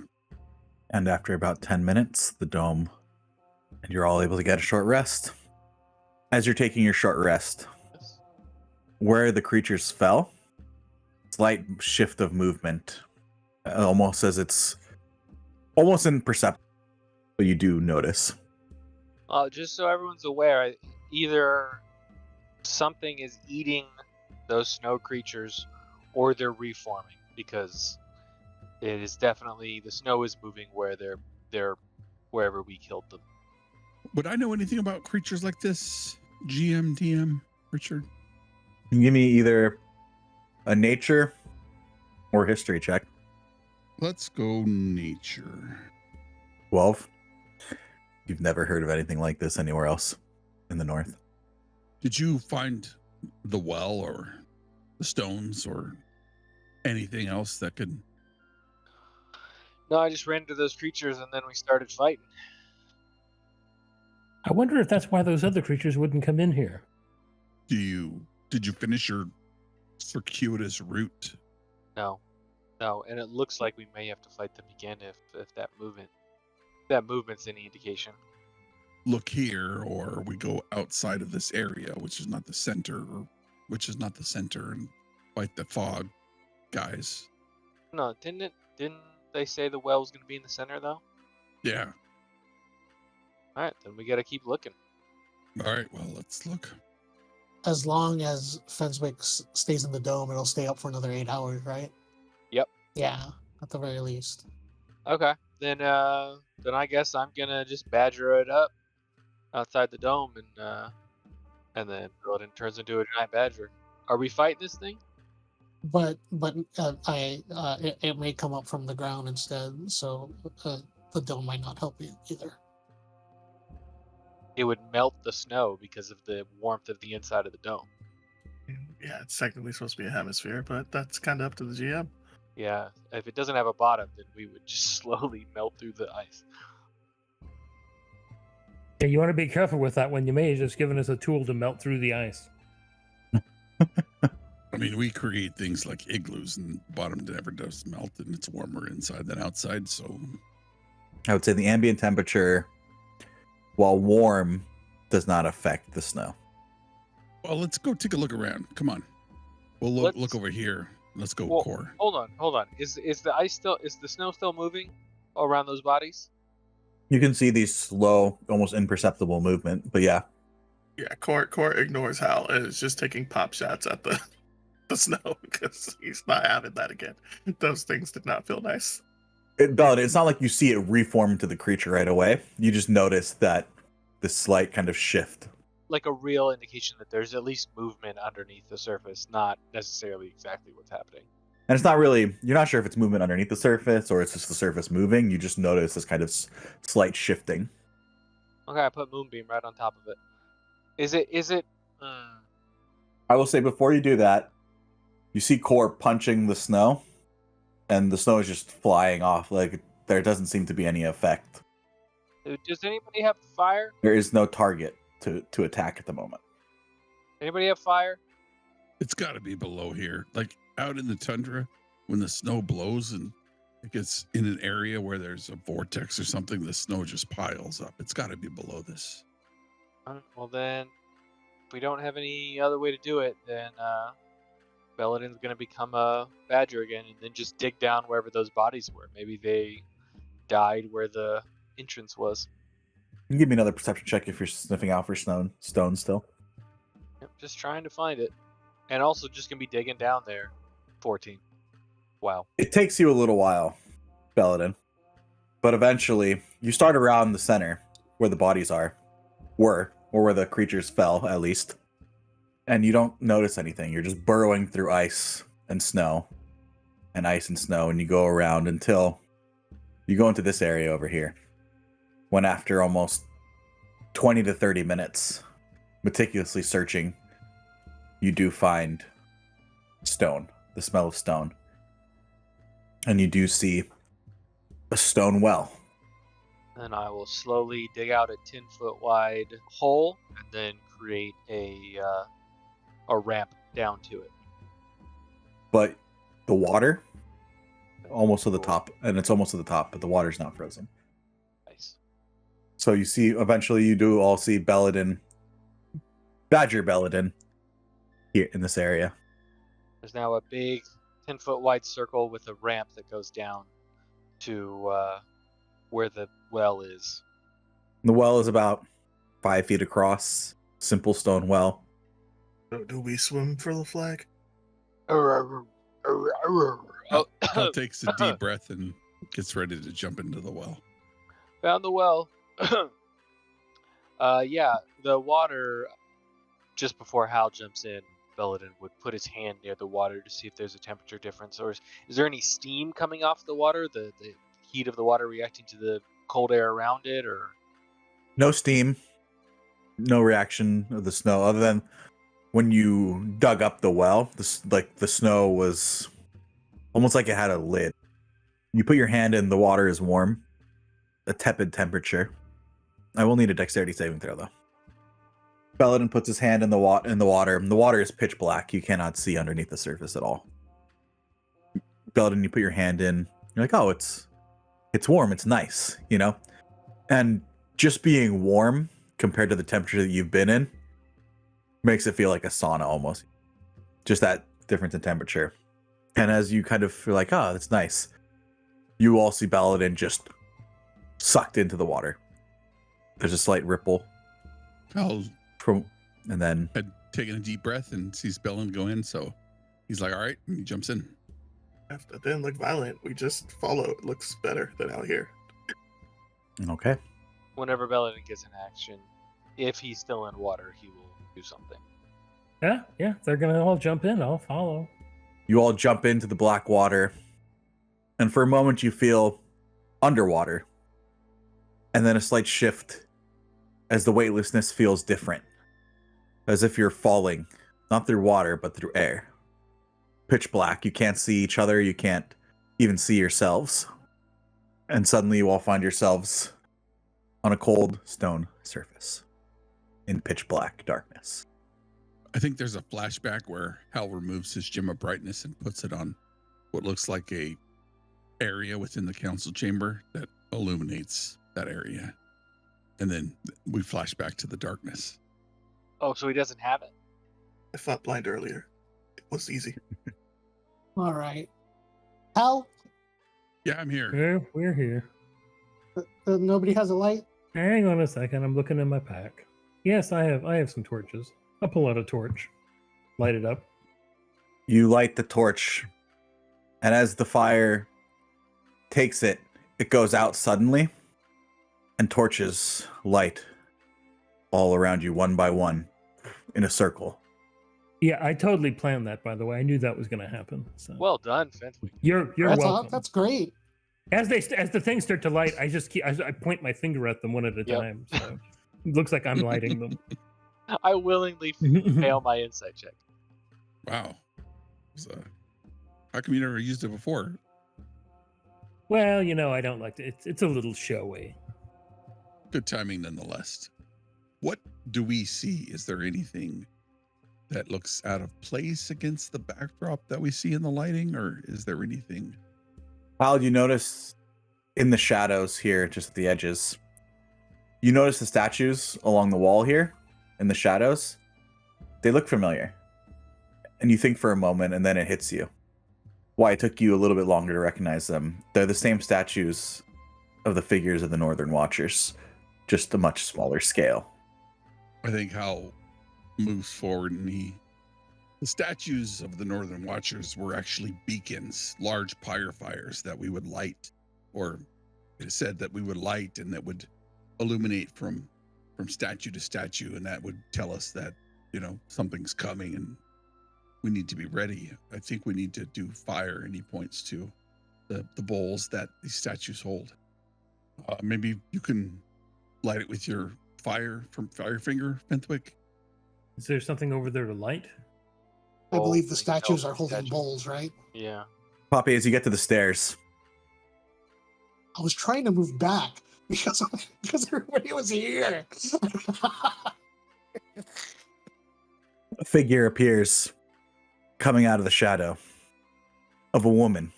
And after about 10 minutes, the dome, and you're all able to get a short rest. As you're taking your short rest, Yes. where the creatures fell, slight shift of movement, almost as it's almost imperceptible, but you do notice. Just so everyone's aware, either something is eating those snow creatures or they're reforming, because it is definitely, the snow is moving where they're wherever we killed them. Would I know anything about creatures like this, GM, DM, Richard? You can give me either a nature or history check. Let's go nature. 12. You've never heard of anything like this anywhere else in the north. Did you find the well or the stones or anything else that could... No, I just ran into those creatures and then we started fighting. I wonder if that's why those other creatures wouldn't come in here. Did you finish your circuitous route No, no, and it looks like we may have to fight them again if that movement's any indication. Look here, or we go outside of this area, which is not the center, and fight the fog guys. No, didn't they say the well was going to be in the center though? Yeah. All right, then we got to keep looking. All right. Well, let's look. As long as Fenswick stays in the dome, it'll stay up for another 8 hours, right? Yep. Yeah, at the very least. Okay, then I guess I'm gonna just badger it up outside the dome, and then Roden turns into a giant badger. Are we fighting this thing? But it may come up from the ground instead, so the dome might not help you either. It would melt the snow because of the warmth of the inside of the dome. Yeah, it's technically supposed to be a hemisphere, but that's kind of up to the GM. Yeah, if it doesn't have a bottom, then we would just slowly melt through the ice. Yeah, you want to be careful with that one. You may have just given us a tool to melt through the ice. I mean, we create things like igloos, and bottom never does melt, and it's warmer inside than outside. So I would say the ambient temperature, while warm, does not affect the snow. well, let's go take a look around. Come on. We'll look over here. Let's go, Well, Core. Hold on. Is the snow still moving around those bodies? You can see these slow, almost imperceptible movement, but yeah. Yeah, Core ignores Hal and is just taking pop shots at the snow because he's not having that again. Those things did not feel nice. It's not like you see it reform into the creature right away. You just notice that the slight kind of shift. Like a real indication that there's at least movement underneath the surface, not necessarily exactly what's happening. And it's not really, you're not sure if it's movement underneath the surface or it's just the surface moving. You just notice this kind of slight shifting. Okay, I put Moonbeam right on top of it. Is it? I will say before you do that, you see Core punching the snow, and the snow is just flying off. Like, there doesn't seem to be any effect. Does anybody have fire? There is no target to attack at the moment. Anybody have fire? It's got to be below here. Like out in the tundra, when the snow blows and it gets in an area where there's a vortex or something, the snow just piles up. It's got to be below this. Well then, if we don't have any other way to do it, then Belladin's gonna become a badger again, and then just dig down wherever those bodies were. Maybe they died where the entrance was. You can give me another perception check if you're sniffing out for stone still. Yep, just trying to find it, and also just gonna be digging down there. 14. Wow. It takes you a little while, Belladin. But eventually, you start around the center, where the bodies were, or where the creatures fell, at least. And you don't notice anything. You're just burrowing through ice and snow, and you go around until you go into this area over here. When after almost 20 to 30 minutes, meticulously searching, you do find stone, the smell of stone. And you do see a stone well. Then I will slowly dig out a 10-foot wide hole, and then create a ramp down to it. But the water, almost to the top, and it's almost to the top, but the water's not frozen. Nice. So you see, eventually you do all see Belladin, Badger Belladin, here in this area. There's now a big 10-foot wide circle with a ramp that goes down to where the well is. The well is about 5 feet across, simple stone well. So do we swim for the flag? Oh, Hal takes a deep breath and gets ready to jump into the well. found the well. Yeah, the water. Just before Hal jumps in, Belladin would put his hand near the water to see if there's a temperature difference, or is there any steam coming off the water? The heat of the water reacting to the cold air around it, or No steam, no reaction of the snow, other than when you dug up the well, the snow was almost like it had a lid. You put your hand in, the water is warm, a tepid temperature. I will need a dexterity saving throw, though. Belladin puts his hand in the water. The water is pitch black. You cannot see underneath the surface at all. Belden, you put your hand in. You're like, oh, it's warm. It's nice, you know? And just being warm compared to the temperature that you've been in makes it feel like a sauna almost. Just that difference in temperature. And as you kind of feel like, oh, that's nice, you all see Baladin just sucked into the water. There's a slight ripple Hal and then had taken a deep breath and sees Bellin go in, so he's like, all right, and he jumps in. If that didn't look violent, we just follow. It looks better than out here. okay. Whenever Belladin gets in action, if he's still in water, he will do something. Yeah, if they're gonna all jump in, I'll follow. You all jump into the black water, and for a moment you feel underwater, and then a slight shift as the weightlessness feels different, as if you're falling, not through water, but through air. Pitch black. You can't see each other. You can't even see yourselves. And suddenly you all find yourselves on a cold stone surface in pitch black darkness. I think there's a flashback where Hal removes his gem of brightness and puts it on what looks like a area within the council chamber that illuminates that area. And then we flash back to the darkness. Oh, so he doesn't have it? I fought blind earlier. It was easy. All right. Hal, Yeah, I'm here. We're here. nobody has a light? Hang on a second. I'm looking in my pack. Yes, I have some torches. I'll pull out a torch. Light it up. You light the torch, and as the fire takes it, it goes out suddenly, and torches light all around you one by one in a circle. Yeah, I totally planned that, by the way. I knew that was going to happen. So Well done, Fenwick. you're welcome. That's great. As the things start to light, I just I point my finger at them one at a Yep. time. So it looks like I'm lighting them. I willingly fail my insight check. Wow. So, how come you never used it before? Well, I don't like to. It's a little showy. Good timing nonetheless. What do we see? Is there anything that looks out of place against the backdrop that we see in the lighting, or is there anything? Hal, you notice in the shadows here, just at the edges, you notice the statues along the wall here in the shadows. They look familiar. And you think for a moment, and then it hits you. Why it took you a little bit longer to recognize them. They're the same statues of the figures of the Northern Watchers, just a much smaller scale. I think Hal moves forward, and the statues of the Northern Watchers were actually beacons, large pyre fires that we would light, or it is said that we would light and that would illuminate from statue to statue, and that would tell us that, something's coming and we need to be ready. I think we need to do fire, and he points to the bowls that these statues hold. Maybe you can light it with your fire from Fire Finger, Fenwick. Is there something over there to light? I believe the Bowls, statues like are holding statues. bowls, right? Yeah. Poppy, as you get to the stairs, I was trying to move back because everybody was here. a figure appears coming out of the shadow of a woman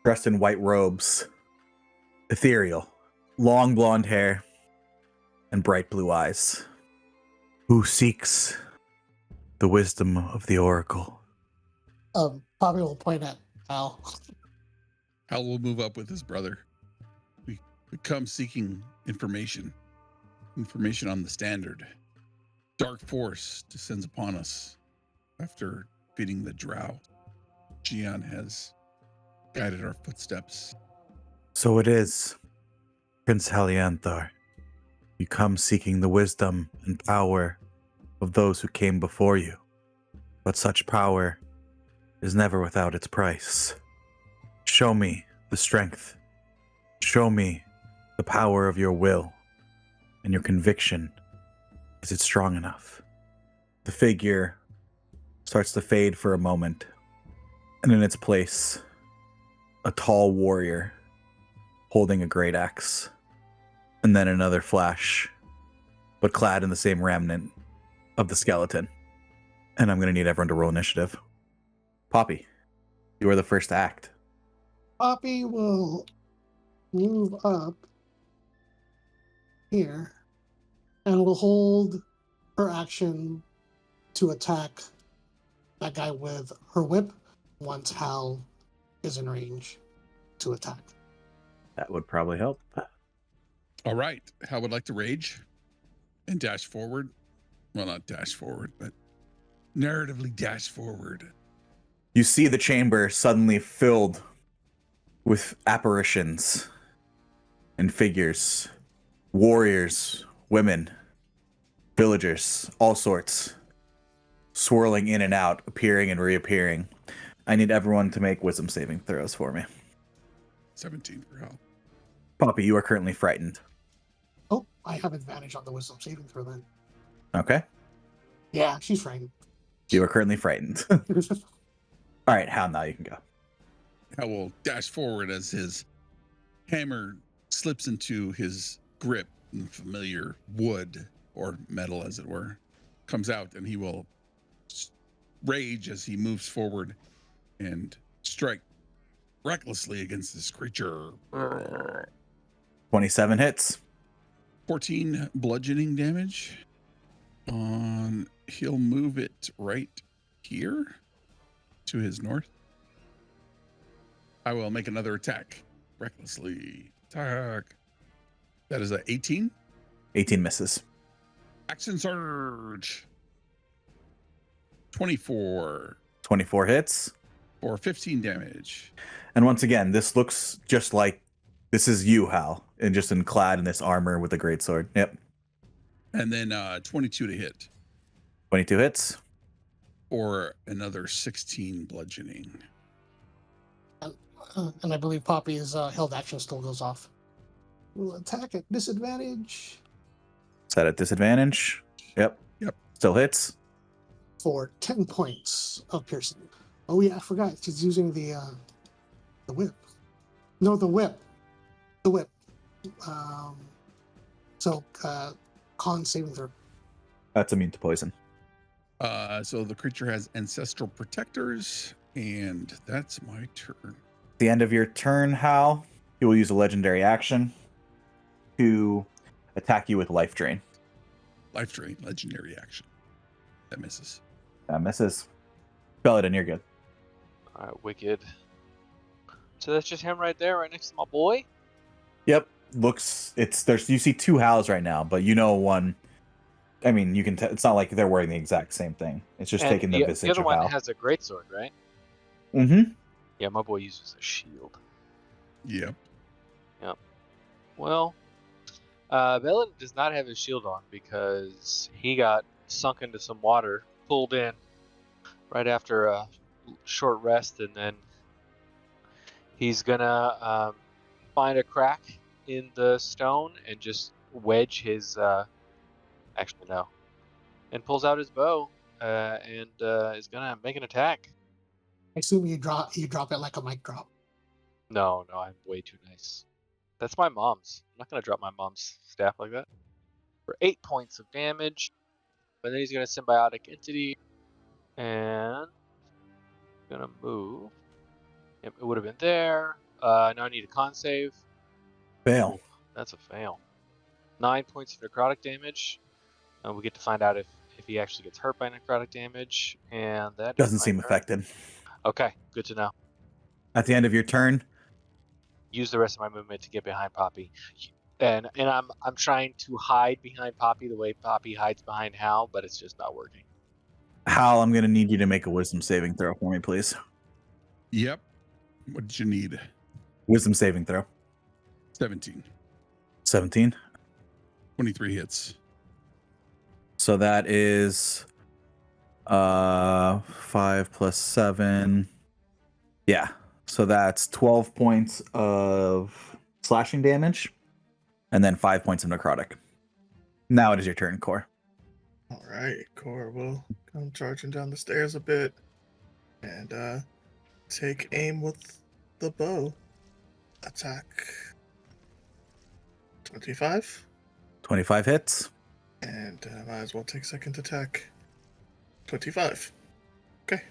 dressed in white robes, ethereal, long blonde hair, and bright blue eyes, who seeks the wisdom of the Oracle. Bobby will point at Al. Hal will move up with his brother. We come seeking information on the Standard. Dark force descends upon us after feeding the drow. Gian has guided our footsteps. So it is, Prince Halianthar. You come seeking the wisdom and power of those who came before you. But such power is never without its price. Show me the strength. Show me the power of your will and your conviction. Is it strong enough? The figure starts to fade for a moment, and in its place, a tall warrior holding a great axe, and then another flash, but clad in the same remnant of the skeleton. And I'm going to need everyone to roll initiative. Poppy. You are the first to act. Poppy will move up here and will hold her action to attack that guy with her whip once Hal is in range to attack. That would probably help. All right. Hal would like to rage and dash forward. Well, not dash forward, but narratively dash forward. You see the chamber suddenly filled with apparitions and figures, warriors, women, villagers, all sorts, swirling in and out, appearing and reappearing. I need everyone to make wisdom saving throws for me. 17 for Hal. Poppy, you are currently frightened. Oh, I have advantage on the wisdom saving throw then. Okay? Yeah, she's frightened. You are currently frightened. All right, Hal, now you can go. Hal will dash forward as his hammer slips into his grip, and familiar wood or metal, as it were, comes out, and he will rage as he moves forward and strike recklessly against this creature. 27 hits. 14 bludgeoning damage. He'll move it right here to his north. I will make another attack. Recklessly. Attack. That is a 18. 18 misses. Action surge. 24 24 hits. for 15 damage. And once again, this looks just like this is you, Hal, and just clad in this armor with a greatsword. Yep. And then 22 to hit 22 hits. for another 16 bludgeoning. And I believe Poppy's held action still goes off. Will attack at disadvantage Is that at disadvantage? Yep. Yep. Still hits. for 10 points of piercing. Oh yeah, I forgot. She's using the whip. No, the whip. The whip. So con saving throw. That's immune to poison. So the creature has ancestral protectors, and that's my turn. At the end of your turn, Hal, you will use a legendary action to attack you with life drain. Life drain, legendary action. That misses. That misses. Belladin, you're good. All right, wicked. So that's just him right there, right next to my boy. Yep. You see two Hals right now, but you know one. I mean, you can. It's not like they're wearing the exact same thing. It's just And taking the visage the other of one Hal. has a greatsword, right? Mm-hmm. Yeah, my boy uses a shield. Yep. Well, Belladin does not have his shield on because he got sunk into some water, pulled in right after a short rest, and then he's gonna find a crack in the stone and just wedge his. Actually, no, and pulls out his bow and is gonna make an attack. I assume you drop it like a mic drop. No, I'm way too nice. That's my mom's. I'm not gonna drop my mom's staff like that. For 8 points of damage. But then he's gonna symbiotic entity and gonna move. Yep, it would have been there. Now I need a con save. Fail. That's a fail. 9 points of necrotic damage. We get to find out if he actually gets hurt by necrotic damage, and that Doesn't is my seem turn. affected. Okay, good to know. At the end of your turn, Use the rest of my movement to get behind Poppy, and I'm trying to hide behind Poppy the way Poppy hides behind Hal, but it's just not working. Hal, I'm going to need you to make a wisdom saving throw for me, please. Yep. What did you need? Wisdom saving throw. 17. 17. 23 hits. So that is 5 plus 7. Yeah. So that's 12 points of slashing damage and then 5 points of necrotic. Now it is your turn, Core. All right, Core will come charging down the stairs a bit and take aim with the bow. Attack 25. 25 hits. And might as well take second attack. 25. Okay,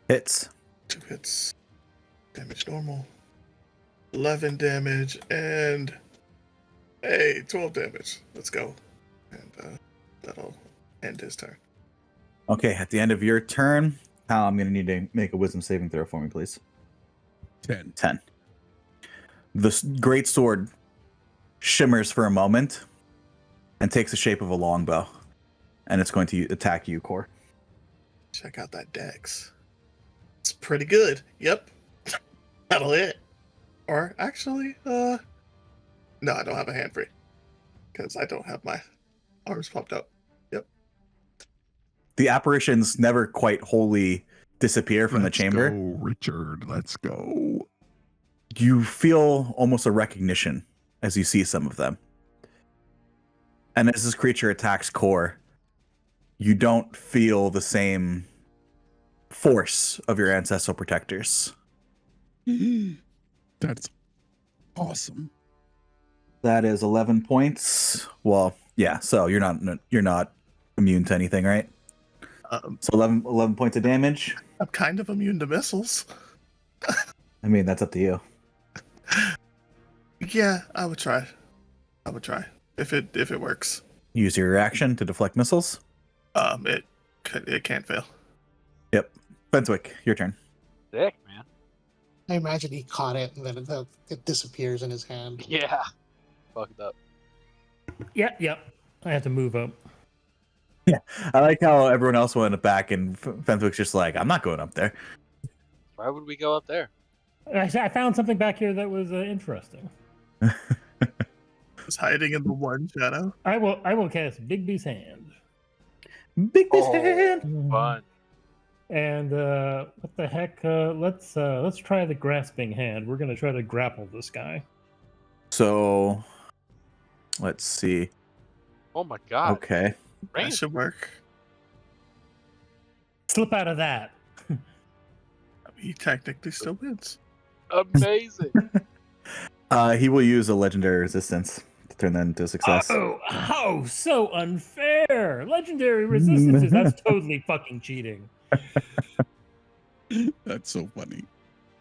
Hits. 2 hits. Damage normal. 11 damage and 12 damage. Let's go. And that'll end his turn. Okay, at the end of your turn, Hal, I'm going to need to make a wisdom saving throw for me, please. 10. 10. The great sword shimmers for a moment and takes the shape of a longbow. And it's going to attack you, Core. Check out that dex. It's pretty good. Yep. That'll hit. Or actually, no, I don't have a hand free. Because I don't have my arms popped up. Yep. The apparitions never quite wholly disappear from the chamber. Go, Richard. Let's go. You feel almost a recognition as you see some of them. And as this creature attacks Core, you don't feel the same force of your ancestral protectors. That's awesome. That is 11 points. Well, yeah, so you're not immune to anything, right? So 11 points of damage. I'm kind of immune to missiles. I mean, that's up to you. Yeah, I would try. If it works. Use your reaction to deflect missiles. It can't fail. Yep. Fenswick, your turn. Sick, man. I imagine he caught it and then it disappears in his hand. Yeah. Fucked up. Yep. I have to move up. I like how everyone else went back and Fenswick's just like, I'm not going up there. Why would we go up there? I found something back here that was interesting. It's hiding in the one shadow. I will cast Bigby's hand. Big Oh. hand. Fun. And what the heck? Let's try the grasping hand. We're gonna try to grapple this guy. So, let's see. Oh my god. Okay. That Range. should work. Slip out of that. He technically still wins. Amazing. He will use a legendary resistance to turn that into a success. Oh, so unfair! Legendary resistances. That's totally fucking cheating. That's so funny.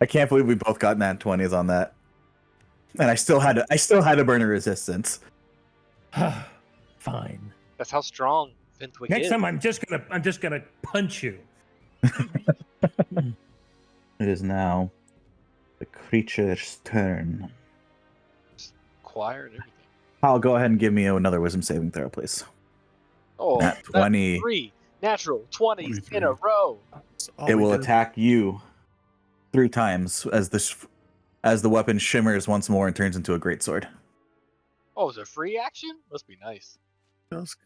I can't believe we both got nat 20s on that. And I still had to burn a resistance. Fine. That's how strong Fintwick Next is. time, I'm just gonna punch you. It is now the creature's turn. Choir and everything. I'll go ahead and give me another wisdom saving throw, please. Oh, Nat that's 20. 3 natural 20s in a 23. row. That's all It we will did. attack you 3 times as the weapon shimmers once more and turns into a greatsword. Oh, is it a free action? Must be nice. Feels-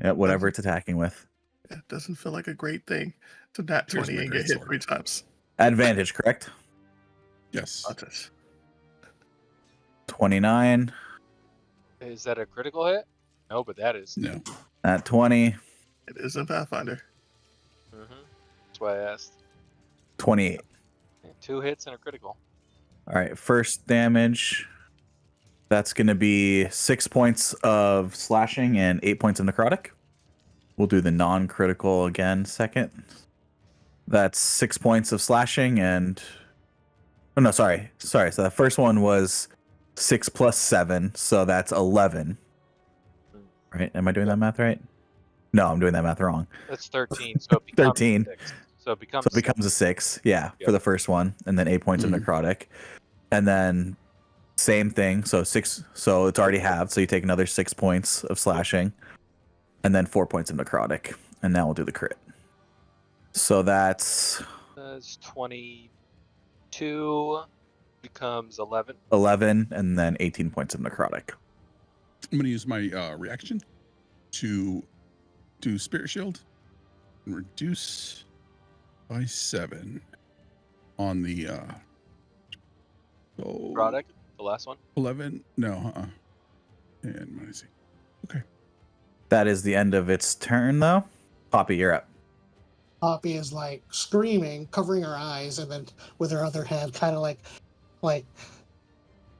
Yeah, whatever it's attacking with. It doesn't feel like a great thing to nat Here's 20 my and great get hit sword. 3 times. Advantage, correct? Yes. That's it. 29, Is that a critical hit? No, but that is. No. at 20, It is a Pathfinder. That's why I asked. 28. 2 hits and a critical. All right, first damage. That's going to be 6 points of slashing and 8 points of necrotic. We'll do the non-critical again second. That's 6 points of slashing and... Oh, no, sorry. So the first one was 6 plus 7, so that's 11. Right? Am I doing that math right? No, I'm doing that math wrong. That's 13. So it becomes 13. 6. So it becomes. So it becomes a 6, yeah, Yep. for the first one, and then 8 points Mhm. of necrotic. And then same thing, so 6, so it's already halved, so you take another 6 points of slashing, and then 4 points of necrotic. And now we'll do the crit. So that's That's 22. Becomes 11. 11, and then 18 points of necrotic. I'm going to use my reaction to do Spirit Shield and reduce by 7 on the so Product. The last one. 11. No, and minus 8. Okay. That is the end of its turn, though. Poppy, you're up. Poppy is like screaming, covering her eyes, and then with her other hand, kind of like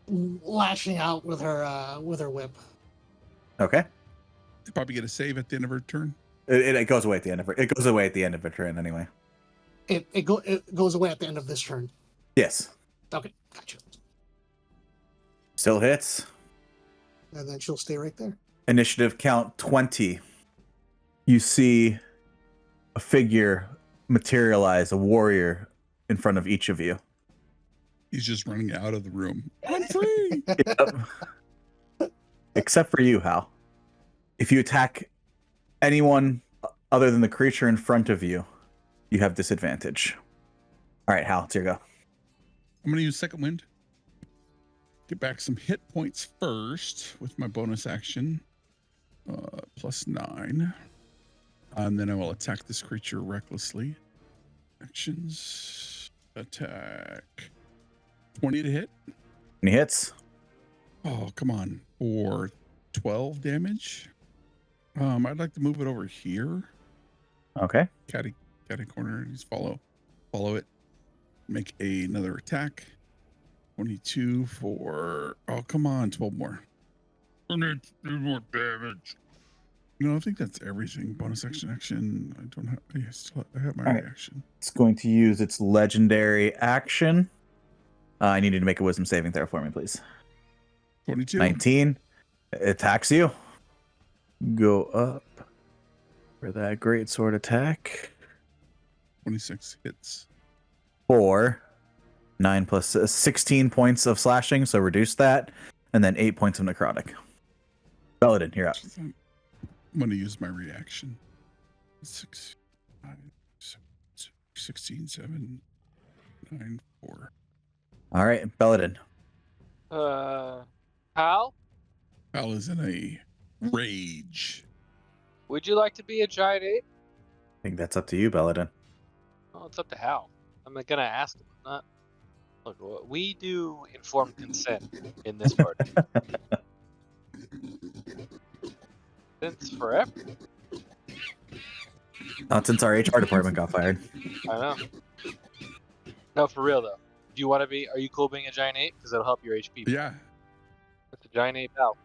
lashing out with her whip. Okay. Did Poppy get a save at the end of her turn? It goes away at the end of it. It goes away at the end of her turn anyway. It goes away at the end of this turn. Yes. Okay, gotcha. Still hits. And then she'll stay right there. Initiative count 20. You see a figure materialize, a warrior in front of each of you. He's just running out of the room. I'm free. Except for you, Hal. If you attack anyone other than the creature in front of you, you have disadvantage. All right, Hal, it's your go. I'm going to use second wind. Get back some hit points first with my bonus action. +9. And then I will attack this creature recklessly. Actions. Attack. 20 to hit. Any hits? Oh, come on. For 12 damage. I'd like to move it over here. Okay. Catty corner. Just follow it. Make another attack. 22 for, oh, come on, 12 more. I need 3 more damage. No, I think that's everything. Bonus action. I don't have, I have my All right. reaction. It's going to use its legendary action. I need you to make a wisdom saving throw for me, please. 22. 19. It attacks you. Go up for that great sword attack. 26 hits. For 9 plus 16 points of slashing, so reduce that. And then 8 points of necrotic. Belladin, you're up. I'm going to use my reaction. 6, 5, 16, 7, 9, 4. All right, Belladin. Hal, Al is in a rage. would you like to be a giant ape? I think that's up to you, Belladin. Well, it's up to Hal. I'm gonna ask him. Not. Look, we do informed consent in this party. Since forever. Not since our HR department got fired. I know. No, for real though. Do you want to be? Are you cool being a giant ape? Because it'll help your HP. Yeah. It's a giant ape Hal.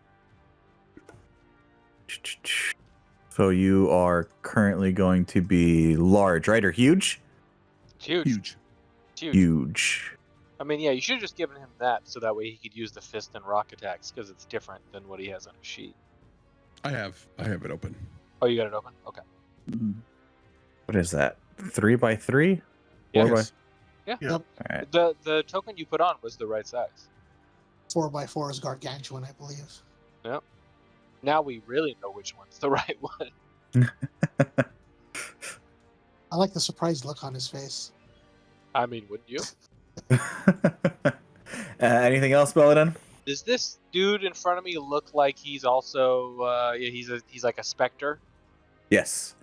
So you are currently going to be large, right? Or huge? It's huge. Huge. It's huge. Huge. I mean, yeah, you should have just given him that so that way he could use the fist and rock attacks because it's different than what he has on his sheet. I have it open. Oh, you got it open? Okay. What is that? 3x3? Yeah. 4x? Yeah. Yep. All right. The token you put on was the right size. 4x4 is gargantuan, I believe. Now we really know which one's the right one. I like the surprised look on his face. I mean, wouldn't you? Anything else, Belladin? Does this dude in front of me look like he's also he's like a specter? Yes.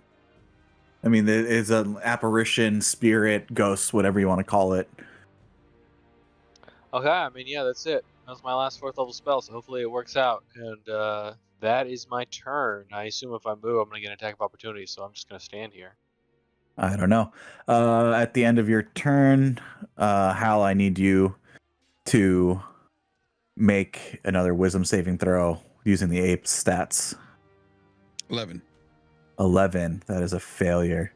I mean, it is an apparition, spirit, ghost, whatever you want to call it. Okay, I mean, yeah, that's it. That was my last 4th level spell, so hopefully it works out. And that is my turn. I assume if I move, I'm going to get an attack of opportunity, so I'm just going to stand here. I don't know. At the end of your turn, Hal, I need you to make another wisdom saving throw using the ape's stats. 11. 11. That is a failure.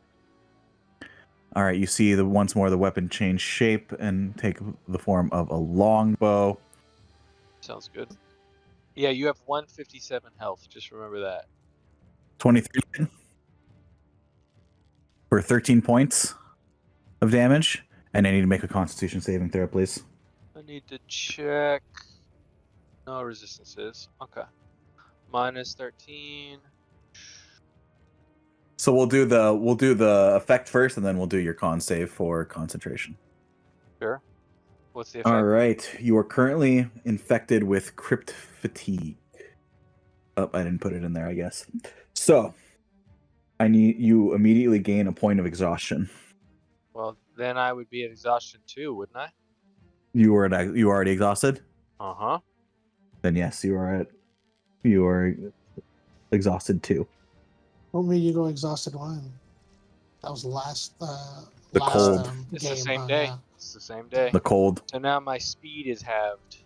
All right, you see once more the weapon change shape and take the form of a longbow. Sounds good. Yeah, you have 157 health. Just remember that. 23 for 13 points of damage, and I need to make a Constitution saving throw, please. I need to check. No resistances. Okay. Minus 13. So we'll do the effect first, and then we'll do your con save for concentration. Sure. What's the effect? All right, you are currently infected with crypt fatigue. Oh, I didn't put it in there, I guess. So I need you immediately gain a point of exhaustion. Well, then I would be at exhaustion too, wouldn't I? You are already exhausted. Uh-huh. Then yes, you are exhausted too. What made you go exhausted one? That was the last The cold. It's game, the same huh? day. Yeah. It's the same day. The cold. So now my speed is halved.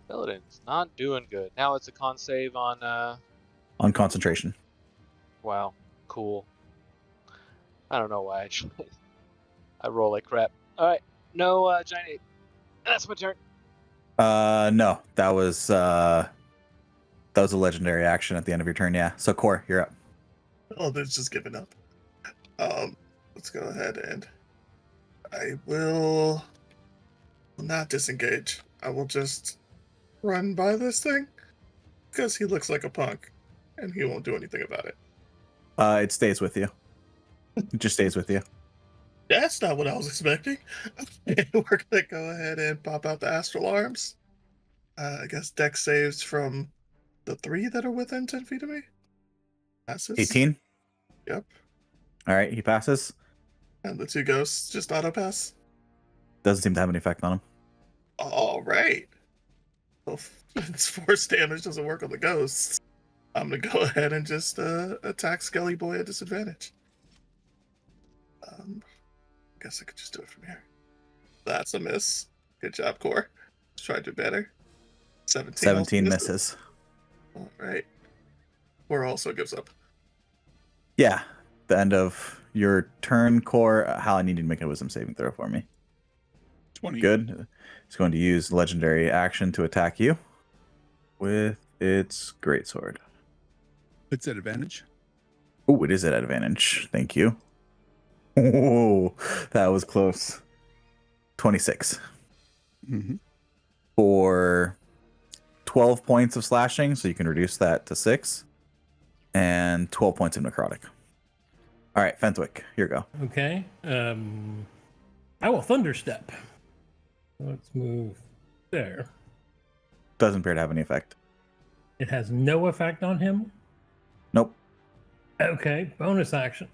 Paladin's not doing good. Now it's a con save on On concentration. wow, cool. I don't know why I roll like crap. Alright. No, giant ape. That's my turn. No, that was a legendary action at the end of your turn. Yeah. So Core, you're up. Oh, there's just giving up. Let's go ahead and I will not disengage. I will just run by this thing because he looks like a punk and he won't do anything about it. It stays with you. It just stays with you. That's not what I was expecting. We're gonna go ahead and pop out the astral arms. I guess deck saves from the 3 that are within 10 feet of me. Passes. 18. Yep. All right, he passes. And the 2 ghosts just auto pass. Doesn't seem to have any effect on him. All right. Well, it's force damage doesn't work on the ghosts. I'm gonna go ahead and just attack Skelly Boy at disadvantage. I guess I could just do it from here. That's a miss. Good job, Core. Let's try to do better. 17. 17 also misses. All right. Core also gives up. Yeah. The end of your turn, Core. Hal, I need you to make a wisdom saving throw for me. 20. Good. It's going to use legendary action to attack you with its greatsword. It's at advantage. Oh, it is at advantage. Thank you. Oh, that was close. 26 Mm-hmm. for 12 points of slashing, so you can reduce that to 6, and 12 points of necrotic. All right, Fentwick, here you go. Okay. I will thunderstep. Let's move there. Doesn't appear to have any effect. It has no effect on him. Nope. Okay. Bonus action.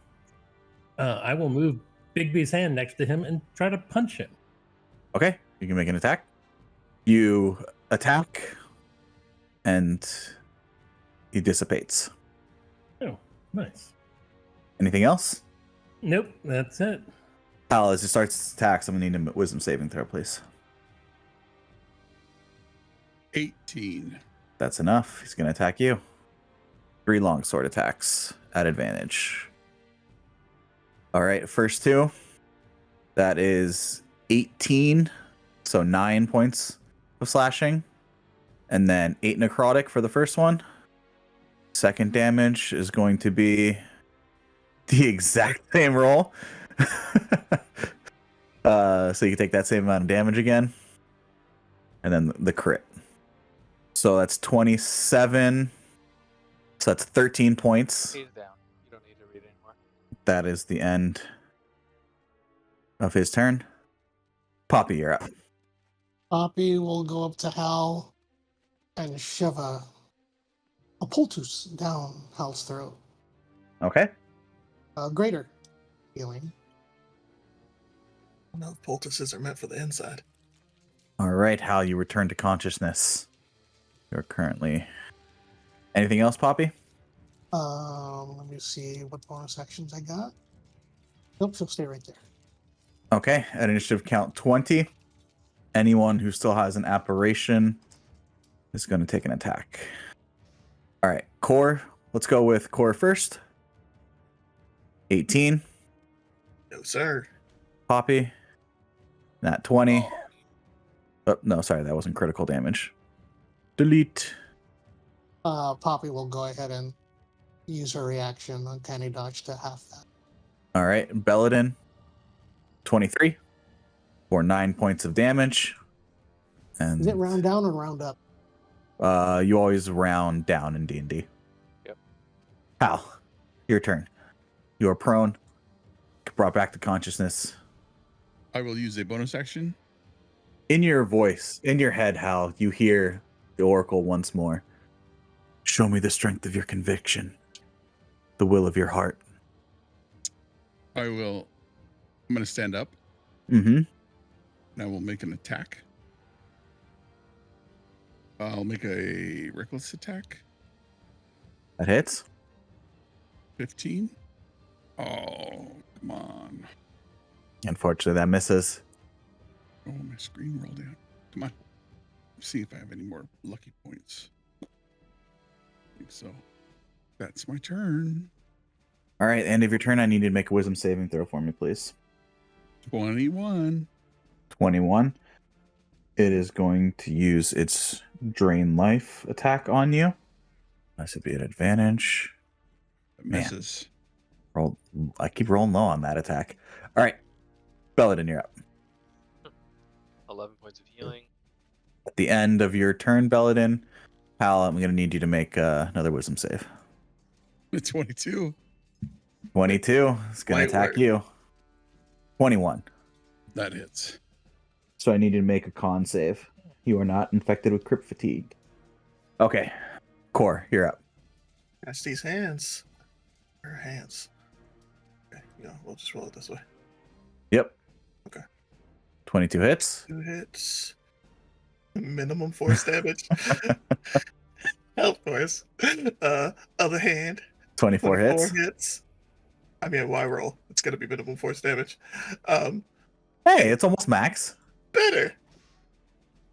I will move Bigby's hand next to him and try to punch him. Okay, you can make an attack. You attack, and he dissipates. Oh, nice. Anything else? Nope, that's it. Hal, as he starts his attacks, I'm going to need a wisdom saving throw, please. 18. That's enough. He's going to attack you. 3 longsword attacks at advantage. All right, first 2. That is 18, so 9 points of slashing. And then 8 necrotic for the first one. Second damage is going to be the exact same roll. So you can take that same amount of damage again. And then the crit. So that's 27. So that's 13 points. He's down. You don't need to read anymore. That is the end of his turn. Poppy, you're up. Poppy will go up to Hal and shove a poultice down Hal's throat. Okay. Greater healing. No, poultices are meant for the inside. All right, Hal, you return to consciousness. You're currently... Anything else, Poppy? Let me see what bonus actions I got. Nope, she'll stay right there. Okay, at initiative count 20, anyone who still has an apparition is going to take an attack. All right, Core. Let's go with Core first. 18. No, sir. Poppy. Nat 20. Oh, no, sorry, that wasn't critical damage. Delete. Poppy will go ahead and use her reaction on Canny Dodge to half that. All right, Belladin. 23 for 9 points of damage. And Is it round down or round up? you always round down in D&D. Yep. Hal, your turn. You are prone, brought back to consciousness. I will use a bonus action. In your voice, in your head, Hal, you hear the Oracle once more. Show me the strength of your conviction, the will of your heart. I'm going to stand up Mm-hmm. and I will make an attack. I'll make a reckless attack. That hits. 15. Oh, come on. Unfortunately, that misses. Oh, my screen rolled down. Come on. Let's see if I have any more lucky points. I think so. That's my turn. All right, end of your turn. I need you to make a wisdom saving throw for me, please. 21. 21. It is going to use its Drain Life attack on you. This would be an advantage. It Man. misses. Roll. I keep rolling low on that attack. All right. Belladin, you're up. 11 points of healing. At the end of your turn, Belladin, Hal, I'm going to need you to make another wisdom save. 22. 22 is going to My attack word. you. 21. That hits. So I need you to make a con save. You are not infected with crypt fatigue. Okay. Core, you're up. That's these hands. Her hands. Okay, we'll just roll it this way. Yep. Okay. 22 hits. 2 hits. Minimum force damage. Of course. Other hand. 24 hits. hits. I mean, why roll? It's gonna be minimum force damage. Hey, it's almost max. Better.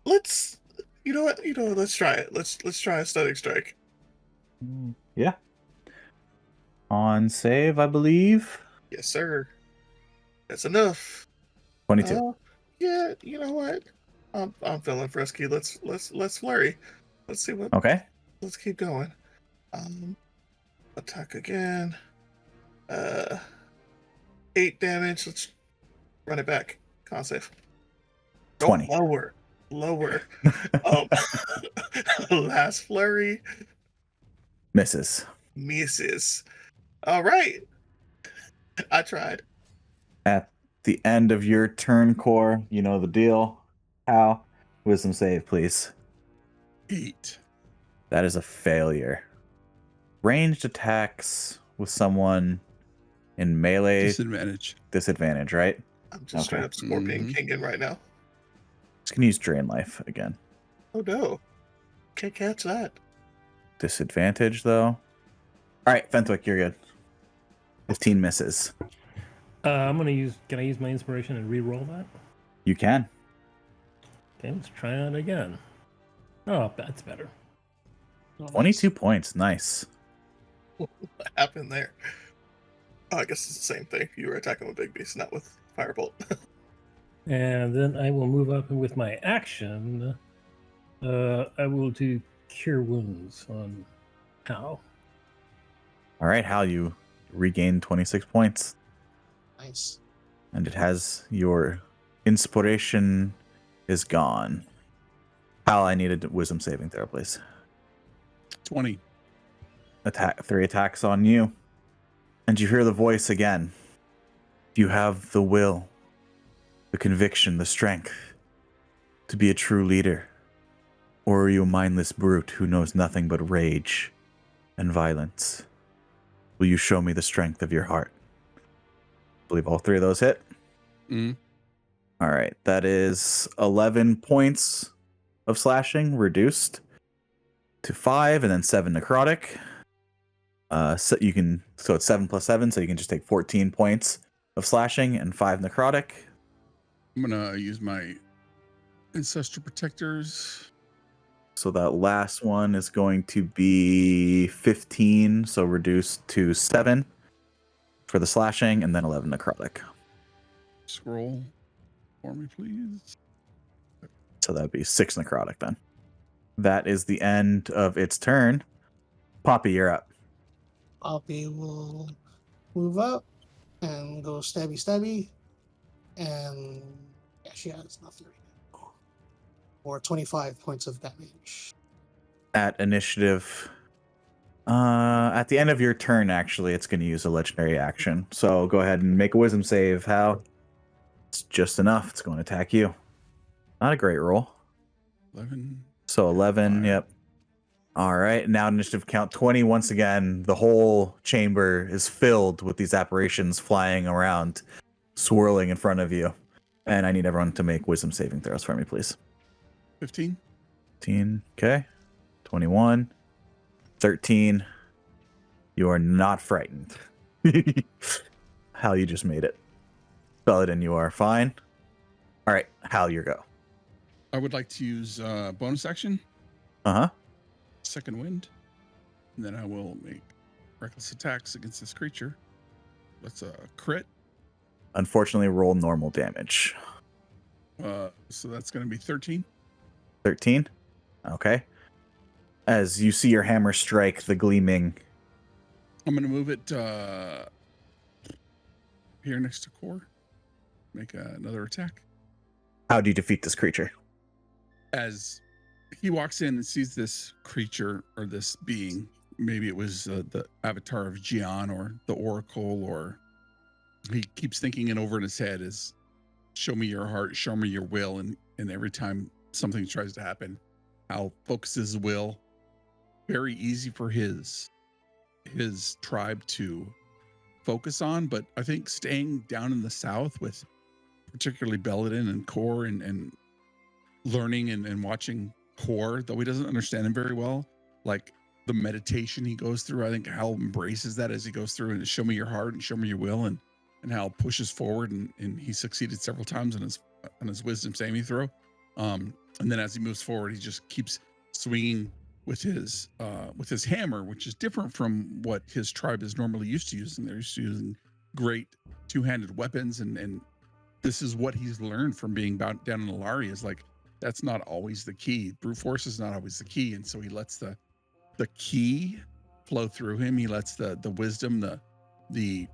Let's. You know what? Let's try it. Let's try a stunning strike. Yeah. On save, I believe. Yes, sir. That's enough. 22. Yeah. You know what? I'm feeling frisky. Let's flurry. Let's see what. Okay. Let's keep going. Attack again. 8 damage. Let's run it back. Con save. 20. Lower. Last flurry Misses. misses. All right. I tried. At the end of your turn, Core, you know the deal. Hal, wisdom save, please. 8. That is a failure. Ranged attacks with someone in melee Disadvantage. right? I'm just straight Okay. up Scorpion Mhm. Kinging right now. Just gonna use Drain Life again. Oh no. Can't catch that. Disadvantage though. All right, Fentwick, you're good. 15 misses. I'm gonna use. Can I use my inspiration and re-roll that? You can. Okay, let's try that again. Oh, that's better. 22 points. Nice. What happened there? Oh, I guess it's the same thing. You were attacking with Big Beast, not with Firebolt. And then I will move up and with my action. I will do Cure Wounds on Hal. All right, Hal, you regain 26 points. Nice. And it has your inspiration is gone. Hal, I need a wisdom saving throw, please. 20. Attack 3 attacks on you. And you hear the voice again. You have the will, the conviction, the strength to be a true leader. Or are you a mindless brute who knows nothing but rage and violence? Will you show me the strength of your heart? I believe all 3 of those hit. Mm. All right, that is 11 points of slashing reduced to 5 and then 7 necrotic. So it's 7 plus 7, so you can just take 14 points of slashing and 5 necrotic. I'm going to use my Ancestral Protectors. So that last one is going to be 15, so reduced to 7 for the slashing and then 11 necrotic. Scroll for me, please. So that would be 6 necrotic then. That is the end of its turn. Poppy, you're up. Poppy will move up and go stabby. And yeah, she has nothing right now. Or 25 points of damage. At initiative, at the end of your turn, actually, it's going to use a legendary action. So go ahead and make a wisdom save, Hal. It's just enough. It's going to attack you. Not a great roll. 11. So 11, Fine. yep. All right, now initiative count 20. Once again, the whole chamber is filled with these apparitions flying around, swirling in front of you. And I need everyone to make wisdom saving throws for me, please. 15. 15, okay. 21, 13. You are not frightened. Hal, you just made it. Belladin, you are fine. All right, Hal, your go. I would like to use bonus action, Uh-huh. Second Wind. And then I will make reckless attacks against this creature. That's a crit. Unfortunately, roll normal damage. So that's going to be 13. 13. Okay. As you see your hammer strike the gleaming. I'm going to move it here next to Core. Make another attack. How do you defeat this creature? As he walks in and sees this creature or this being, maybe it was the avatar of Gian or the Oracle, or he keeps thinking it over in his head is, show me your heart, show me your will. And every time something tries to happen, Hal focuses his will. Very easy for his tribe to focus on, but I think staying down in the south with particularly Belladin and Core and learning and watching Core, though he doesn't understand him very well, like the meditation he goes through, I think Hal embraces that as he goes through and show me your heart and show me your will, and Hal pushes forward and he succeeded several times on his wisdom saving throw. And then as he moves forward, he just keeps swinging with his hammer, which is different from what his tribe is normally used to using. They're used to using great two-handed weapons, and this is what he's learned from being down in Alari, is like, that's not always the key. Brute force is not always the key. And so he lets the key flow through him. He lets the wisdom, the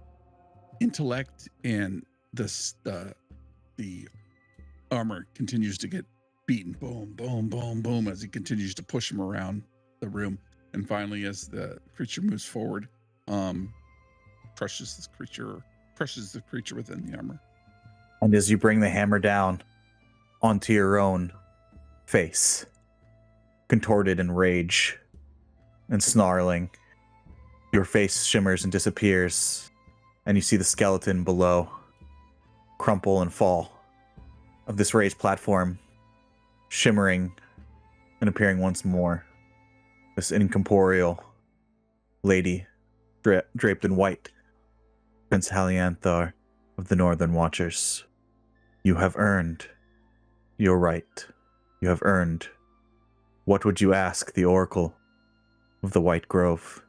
intellect, and the armor continues to get beaten, boom, boom, boom, boom, as he continues to push him around the room. And finally, as the creature moves forward, crushes the creature within the armor. And as you bring the hammer down onto your own face, contorted in rage and snarling, your face shimmers and disappears, and you see the skeleton below crumple and fall of this raised platform, shimmering and appearing once more. This incorporeal lady draped in white, Prince Halianthar of the Northern Watchers. You have earned your right. You have earned. What would you ask the Oracle of the White Grove?